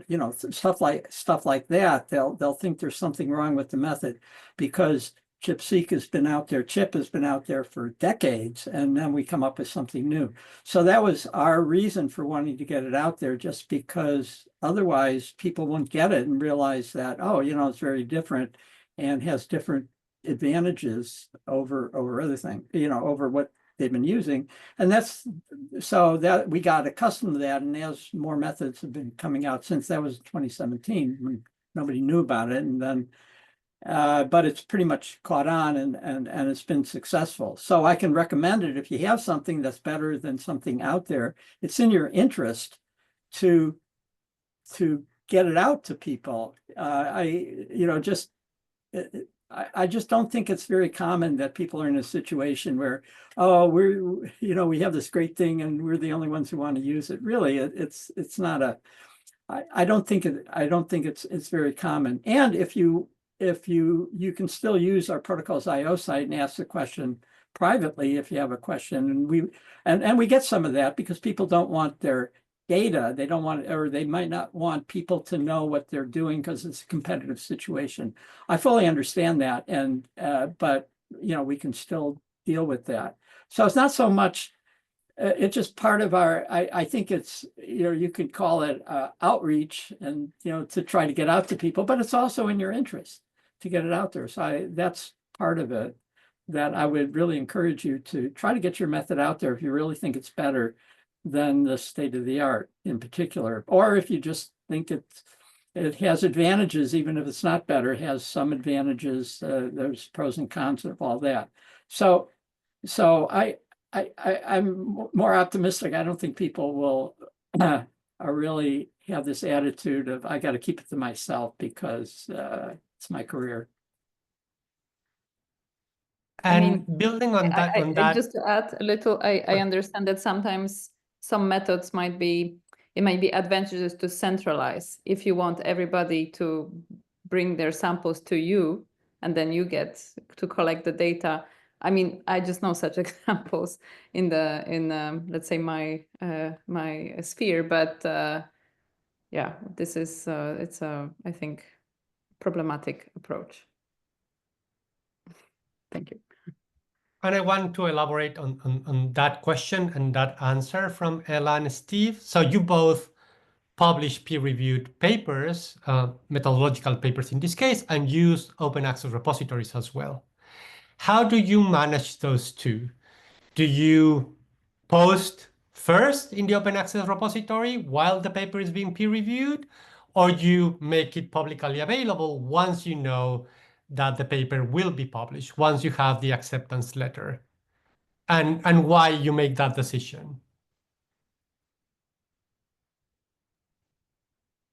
stuff like that. They'll think there's something wrong with the method because ChIP-seq has been out there, ChIP has been out there for decades, and then we come up with something new. So that was our reason for wanting to get it out there, just because otherwise people won't get it and realize that, oh, it's very different and has different advantages over other things, over what they've been using. And so that we got accustomed to that. And as more methods have been coming out since that was 2017, when nobody knew about it. And then but it's pretty much caught on and it's been successful. So I can recommend it if you have something that's better than something out there. It's in your interest to get it out to people. I just don't think it's very common that people are in a situation where, oh, we have this great thing and we're the only ones who want to use it. Really, it's not a. I don't think it's very common. And if you can still use our protocols.io site and ask the question privately if you have a question, and we get some of that because people don't want their data. They don't want, or they might not want people to know what they're doing because it's a competitive situation. I fully understand that, and but you know, we can still deal with that. So it's not so much. It's just part of our. I think it's, you know, you could call it outreach, and you know, to try to get out to people, but it's also in your interest to get it out there. So that's part of it that I would really encourage you to try to get your method out there if you really think it's better than the state of the art in particular, or if you just think it has advantages, even if it's not better, it has some advantages. There's pros and cons of all that. So I'm more optimistic. I don't think people will really have this attitude of, I got to keep it to myself because it's my career. And building on that, just to add a little, I understand that sometimes some methods might be, it might be advantageous to centralize if you want everybody to bring their samples to you, and then you get to collect the data. I mean, I just know such examples in let's say my sphere, but yeah, this is it's a, I think, problematic approach. Thank you. And I want to elaborate on that question and that answer from Ella and Steve. So you both publish peer-reviewed papers, methodological papers in this case, and use open access repositories as well. How do you manage those two? Do you post first in the open access repository while the paper is being peer-reviewed, or you make it publicly available once you know that the paper will be published, once you have the acceptance letter? And why you make that decision?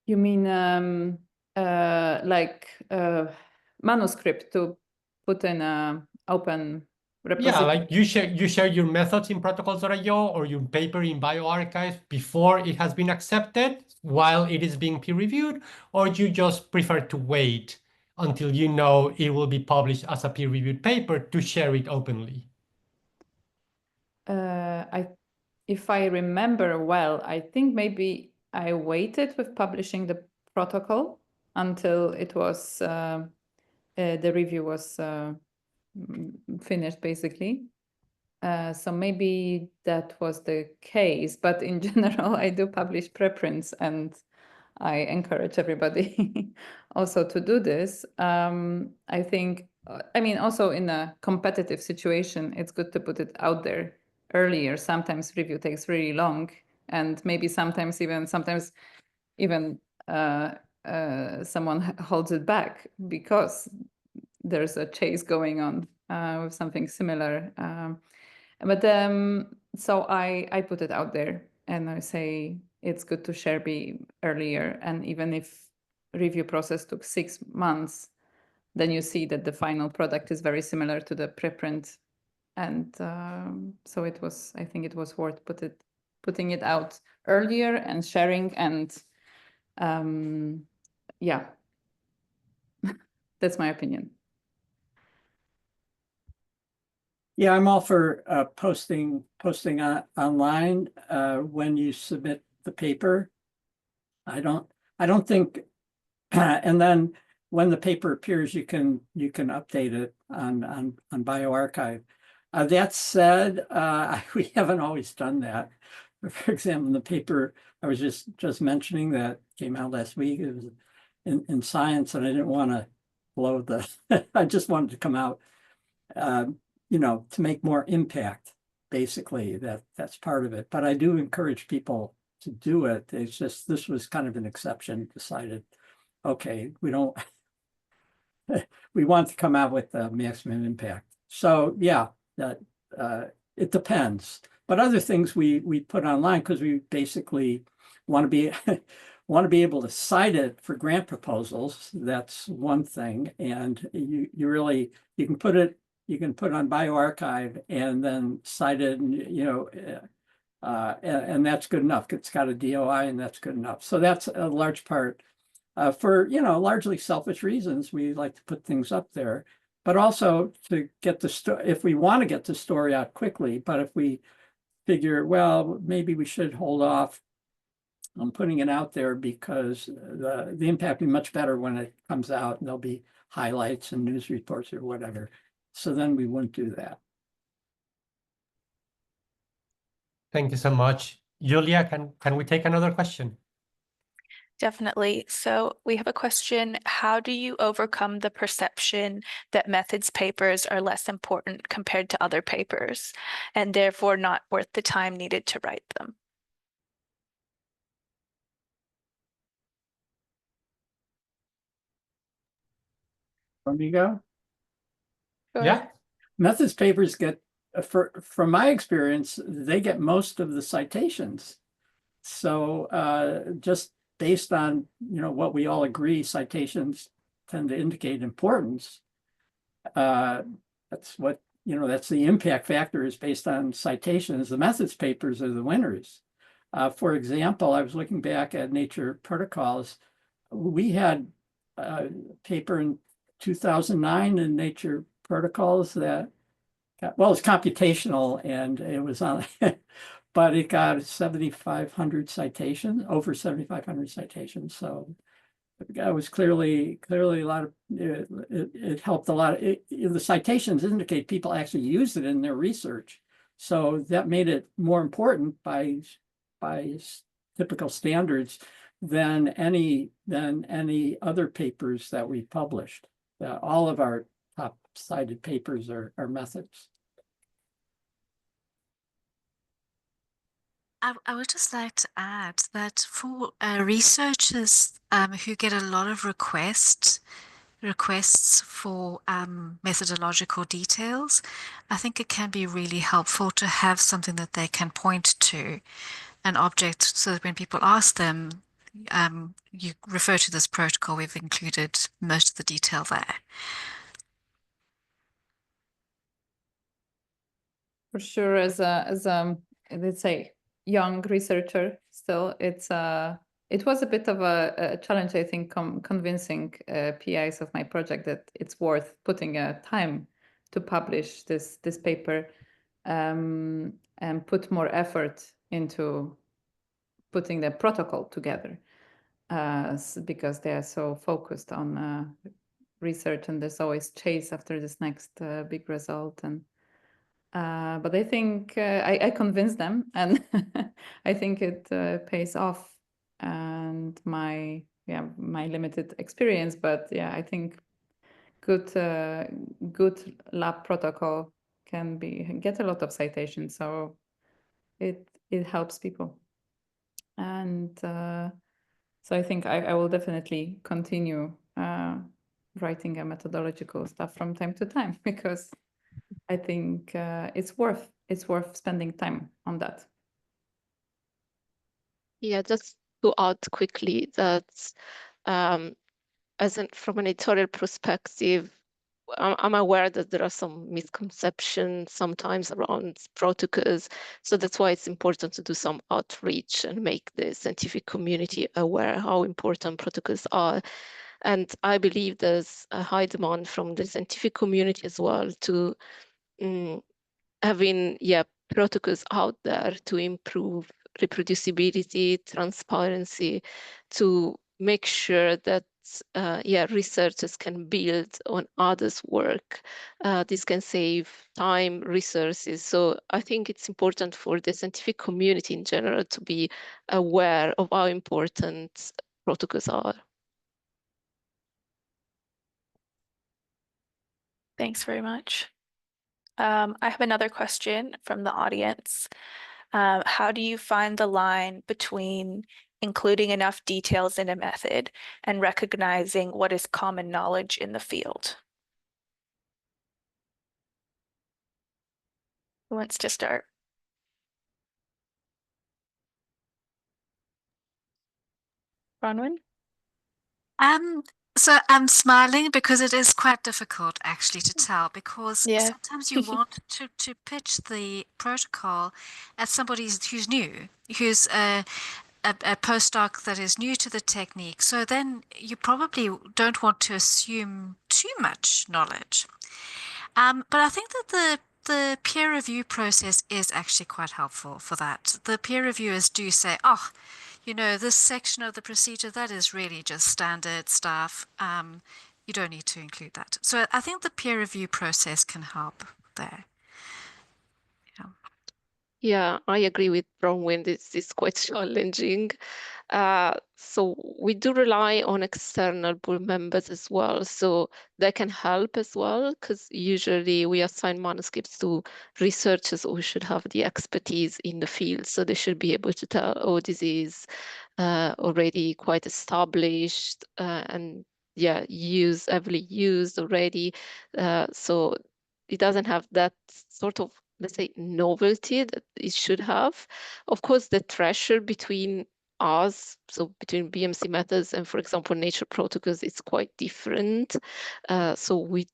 You mean like manuscript to put in a open repository? Yeah, like you share your methods in protocols.io or your paper in bioRxiv before it has been accepted while it is being peer-reviewed, or you just prefer to wait until you know it will be published as a peer-reviewed paper to share it openly? If I remember well, I think maybe I waited with publishing the protocol until it was the review was finished, basically. So maybe that was the case, but in general, I do publish preprints, and I encourage everybody also to do this. I think, I mean, also in a competitive situation, it's good to put it out there earlier. Sometimes review takes really long, and maybe sometimes even someone holds it back because there's a chase going on with something similar. So I put it out there, and I say it's good to share earlier. And even if review process took 6 months, then you see that the final product is very similar to the preprint. And so I think it was worth putting it out earlier and sharing. And yeah, that's my opinion. Yeah, I'm all for posting online when you submit the paper. I don't think, and then when the paper appears, you can update it on bioRxiv. That said, we haven't always done that. For example, the paper I was just mentioning that came out last week, it was in Science, and I didn't want to blow the. I just wanted to come out. You know, to make more impact, basically, that's part of it. But I do encourage people to do it. It's just, this was kind of an exception, decided, okay, we want to come out with the maximum impact. So yeah, that it depends. But other things we put online, because we basically want to be able to cite it for grant proposals. That's one thing. And you can put it on bioRxiv and then cite it, and and that's good enough. It's got a DOI, and that's good enough. So that's a large part. For largely selfish reasons, we like to put things up there, but also to get the story, if we want to get the story out quickly. But if we figure, well, maybe we should hold off I'm putting it out there because the impact will be much better when it comes out, and there'll be highlights and news reports or whatever. So then we wouldn't do that. Thank you so much. Julia, can we take another question? Definitely. So we have a question. How do you overcome the perception that methods papers are less important compared to other papers and therefore not worth the time needed to write them? Let me go. Sure. Yeah. Methods papers get, from my experience, they get most of the citations. So just based on, what we all agree, citations tend to indicate importance. That's what, that's the impact factor is based on citations. The methods papers are the winners. For example, I was looking back at Nature Protocols. We had a paper in 2009 in Nature Protocols that well, it's computational and it was on, but it got 7,500 citations, over 7,500 citations. So it was clearly a lot of, it helped a lot. The citations indicate people actually used it in their research. So that made it more important by typical standards than any other papers that we published. All of our top cited papers are methods. I would just like to add that for researchers who get a lot of requests for methodological details, I think it can be really helpful to have something that they can point to, an object, so that when people ask them, you refer to this protocol, we've included most of the detail there. For sure, as a let's say young researcher, still it was a bit of a challenge, I think, convincing PIs of my project that it's worth putting a time to publish this paper and put more effort into putting the protocol together because they are so focused on research, and there's always chase after this next big result. And but I think I convinced them, and I think it pays off. And my limited experience, but yeah, I think good lab protocol can get a lot of citations, so it helps people. And so I think I will definitely continue writing a methodological stuff from time to time, because I think it's worth spending time on that. Yeah, just to add quickly that from an editorial perspective, I'm aware that there are some misconceptions sometimes around protocols. So that's why it's important to do some outreach and make the scientific community aware how important protocols are. And I believe there's a high demand from the scientific community as well to having protocols out there to improve reproducibility, transparency, to make sure that researchers can build on others' work. This can save time, resources. So I think it's important for the scientific community in general to be aware of how important protocols are. Thanks very much. I have another question from the audience. How do you find the line between including enough details in a method and recognizing what is common knowledge in the field? Who wants to start? Bronwen? So I'm smiling because it is quite difficult actually to tell, because sometimes you want to pitch the protocol at somebody who's new, who's a postdoc that is new to the technique. So then you probably don't want to assume too much knowledge. But I think that the peer review process is actually quite helpful for that. The peer reviewers do say, oh, you know, this section of the procedure, that is really just standard stuff. You don't need to include that. So I think the peer review process can help there. Yeah, I agree with Bronwen. This is quite challenging. So we do rely on external board members as well. So they can help as well, because usually we assign manuscripts to researchers who should have the expertise in the field. So they should be able to tell, oh, this is already quite established and yeah, heavily used already. So it doesn't have that sort of, let's say, novelty that it should have. Of course, the threshold between us, so between BMC methods and, for example, nature protocols, is quite different. So we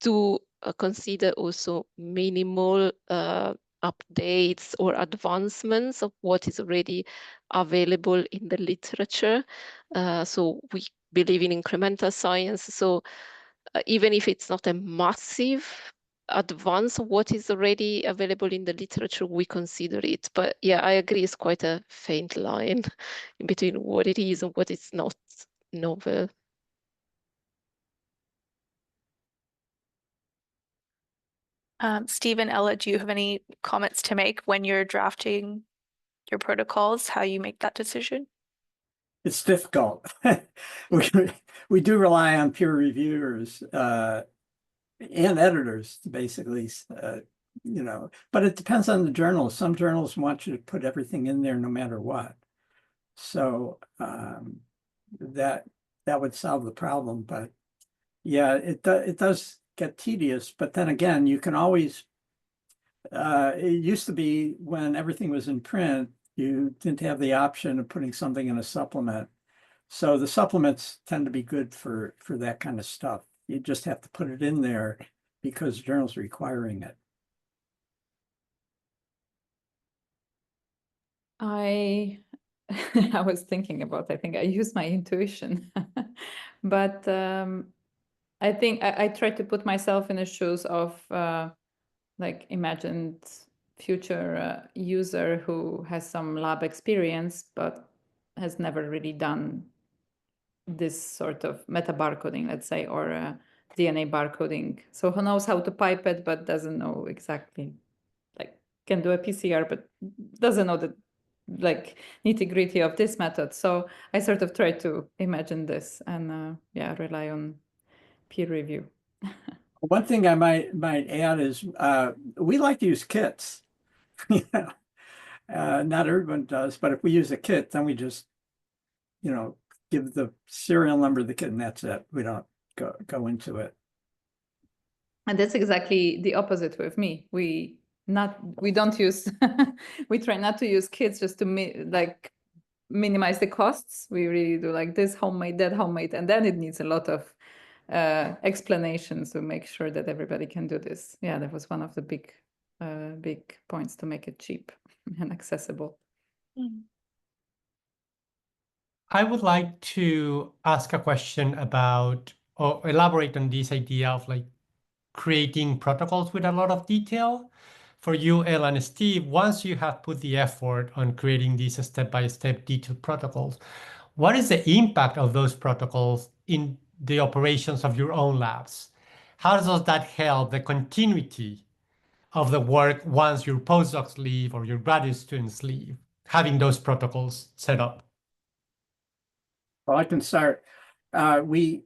do consider also minimal updates or advancements of what is already available in the literature. So we believe in incremental science. So even if it's not a massive advance of what is already available in the literature, we consider it. But yeah, I agree, it's quite a faint line in between what it is and what is not novel. Steve and Ella, do you have any comments to make when you're drafting your protocols, how you make that decision? It's difficult. we do rely on peer reviewers and editors, basically, you know, but it depends on the journal. Some journals want you to put everything in there no matter what. So that would solve the problem. But yeah, it does get tedious. But then again, you can always, it used to be when everything was in print, you didn't have the option of putting something in a supplement. So the supplements tend to be good for that kind of stuff. You just have to put it in there because the journal's requiring it. I was thinking about, I think I used my intuition, but I think I try to put myself in the shoes of like imagined future user who has some lab experience, but has never really done this sort of meta barcoding, let's say, or DNA barcoding. So who knows how to pipette, but doesn't know exactly, like can do a PCR, but doesn't know the like nitty-gritty of this method. So I sort of try to imagine this and yeah, rely on peer review. One thing I might add is we like to use kits. Yeah. Not everyone does, but if we use a kit, then we just, you know, give the serial number of the kit and that's it. We don't go into it. And that's exactly the opposite with me. We don't use we try not to use kits just to minimize the costs. We really do like this homemade, that homemade, and then it needs a lot of explanations to make sure that everybody can do this. Yeah, that was one of the big points to make it cheap and accessible. I would like to ask a question about, or elaborate on this idea of like creating protocols with a lot of detail. For you, Ella and Steve, once you have put the effort on creating these step-by-step detailed protocols, what is the impact of those protocols in the operations of your own labs? How does that help the continuity of the work once your postdocs leave or your graduate students leave, having those protocols set up? Well, I can start. We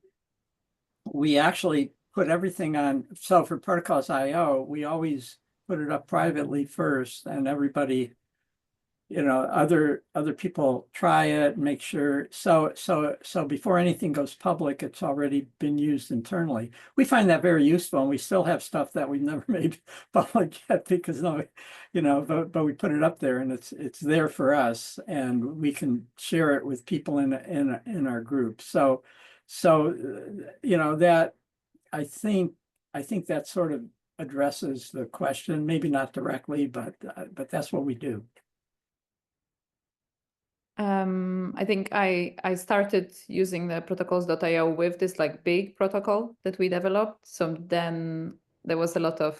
actually put everything on. So for protocols.io, we always put it up privately first, and everybody, you know, other people try it, make sure. So before anything goes public, it's already been used internally. We find that very useful, and we still have stuff that we've never made public yet because you know, but we put it up there, and it's there for us, and we can share it with people in our group. So you know, that I think that sort of addresses the question, maybe not directly, but that's what we do. I think I started using the protocols.io with this like big protocol that we developed. So then there was a lot of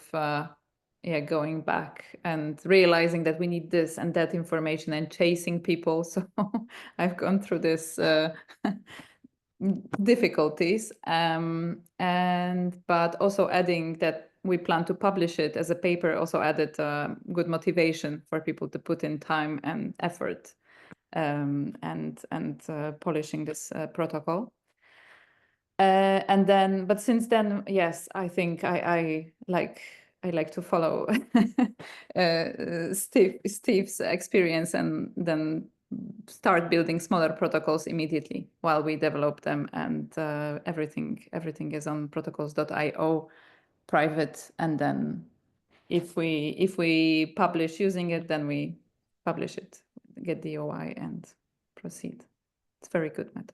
going back and realizing that we need this and that information and chasing people. So I've gone through this difficulties, but also adding that we plan to publish it as a paper also added good motivation for people to put in time and effort and polishing this protocol. And then, but since then, yes, I think I like to follow Steve's experience and then start building smaller protocols immediately while we develop them, and everything is on protocols.io private, and then if we publish using it, then we publish it, get the OI and proceed. It's a very good method.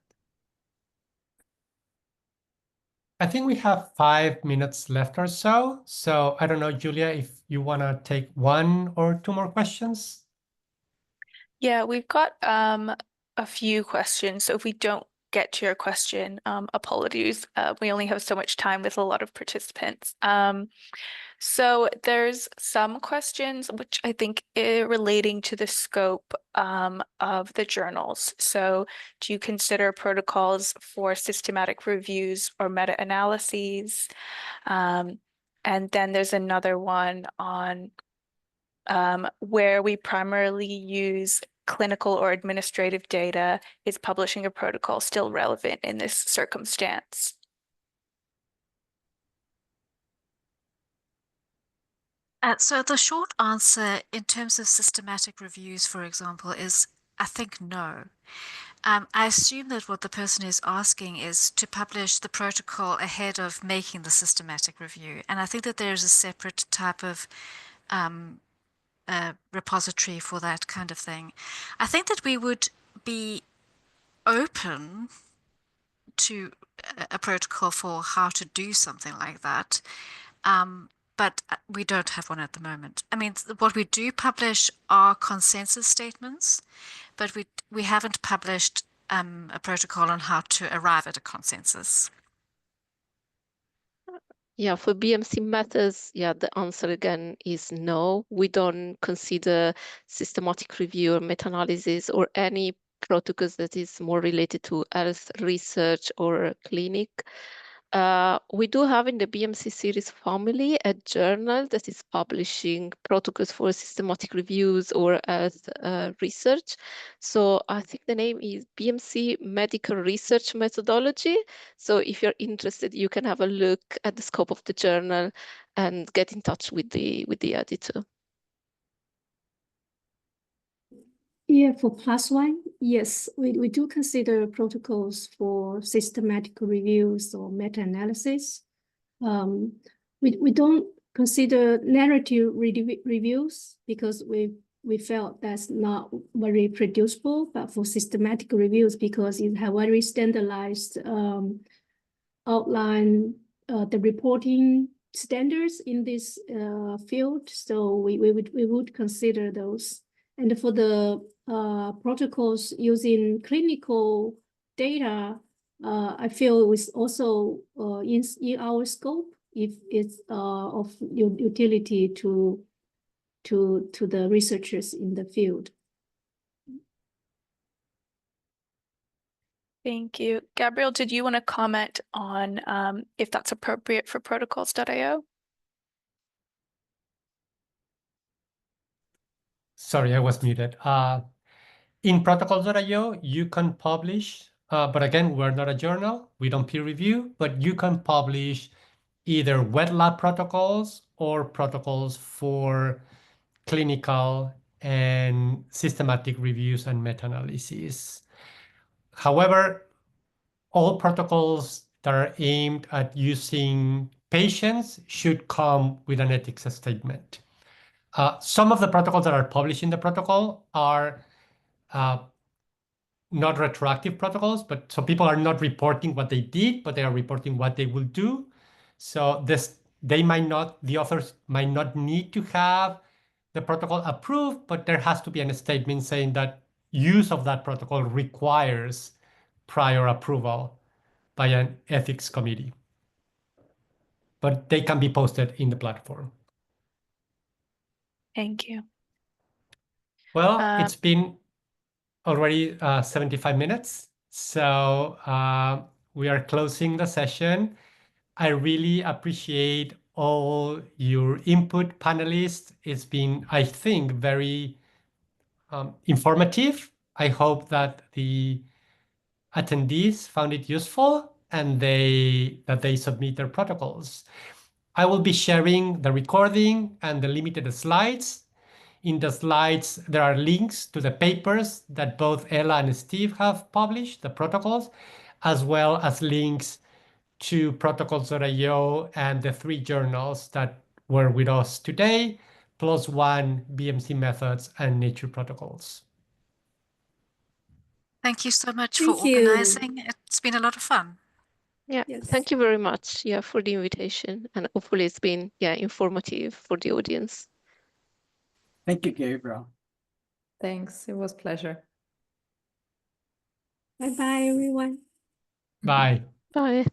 I think we have 5 minutes left or so. So I don't know, Julia, if you want to take 1 or 2 more questions. Yeah, we've got a few questions. So if we don't get to your question, apologies. We only have so much time with a lot of participants. So there's some questions which I think are relating to the scope of the journals. So do you consider protocols for systematic reviews or meta-analyses? And then there's another one on where we primarily use clinical or administrative data. Is publishing a protocol still relevant in this circumstance? So the short answer in terms of systematic reviews, for example, is I think no. I assume that what the person is asking is to publish the protocol ahead of making the systematic review. And I think that there is a separate type of repository for that kind of thing. I think that we would be open to a protocol for how to do something like that. But we don't have one at the moment. I mean, what we do publish are consensus statements, but we haven't published a protocol on how to arrive at a consensus. Yeah, for BMC methods, yeah, the answer again is no. We don't consider systematic review or meta-analysis or any protocols that is more related to health research or clinic. We do have in the BMC series family a journal that is publishing protocols for systematic reviews or as research. So I think the name is BMC Medical Research Methodology. So if you're interested, you can have a look at the scope of the journal and get in touch with the editor. Yeah, for +1, yes, we do consider protocols for systematic reviews or meta-analysis. We don't consider narrative reviews because we felt that's not very reproducible, but for systematic reviews, because it have very standardized outline, the reporting standards in this field. So we would consider those. And for the protocols using clinical data, I feel it's also in our scope if it's of utility to the researchers in the field. Thank you. Gabriel, did you want to comment on if that's appropriate for protocols.io? Sorry, I was muted. In protocols.io, you can publish, but again, we're not a journal. We don't peer review, but you can publish either wet lab protocols or protocols for clinical and systematic reviews and meta-analyses. However, all protocols that are aimed at using patients should come with an ethics statement. Some of the protocols that are published in the protocol are not retroactive protocols, but so people are not reporting what they did, but they are reporting what they will do. So the authors might not need to have the protocol approved, but there has to be a statement saying that use of that protocol requires prior approval by an ethics committee. But they can be posted in the platform. Thank you. Well, it's been already 75 minutes, so we are closing the session. I really appreciate all your input, panelists. It's been, I think, very informative. I hope that the attendees found it useful and that they submit their protocols. I will be sharing the recording and the limited slides. In the slides, there are links to the papers that both Ella and Steve have published, the protocols, as well as links to protocols.io and the 3 journals that were with us today, PLOS One, BMC Methods, and Nature Protocols. Thank you so much Thank for you. organizing. It's been a lot of fun. Yeah, Yes. thank you very much, yeah, for the invitation, and hopefully it's been, yeah, informative for the audience. Thank you, Gabriel. Thanks. It was a pleasure. Bye-bye, everyone. Bye. Bye.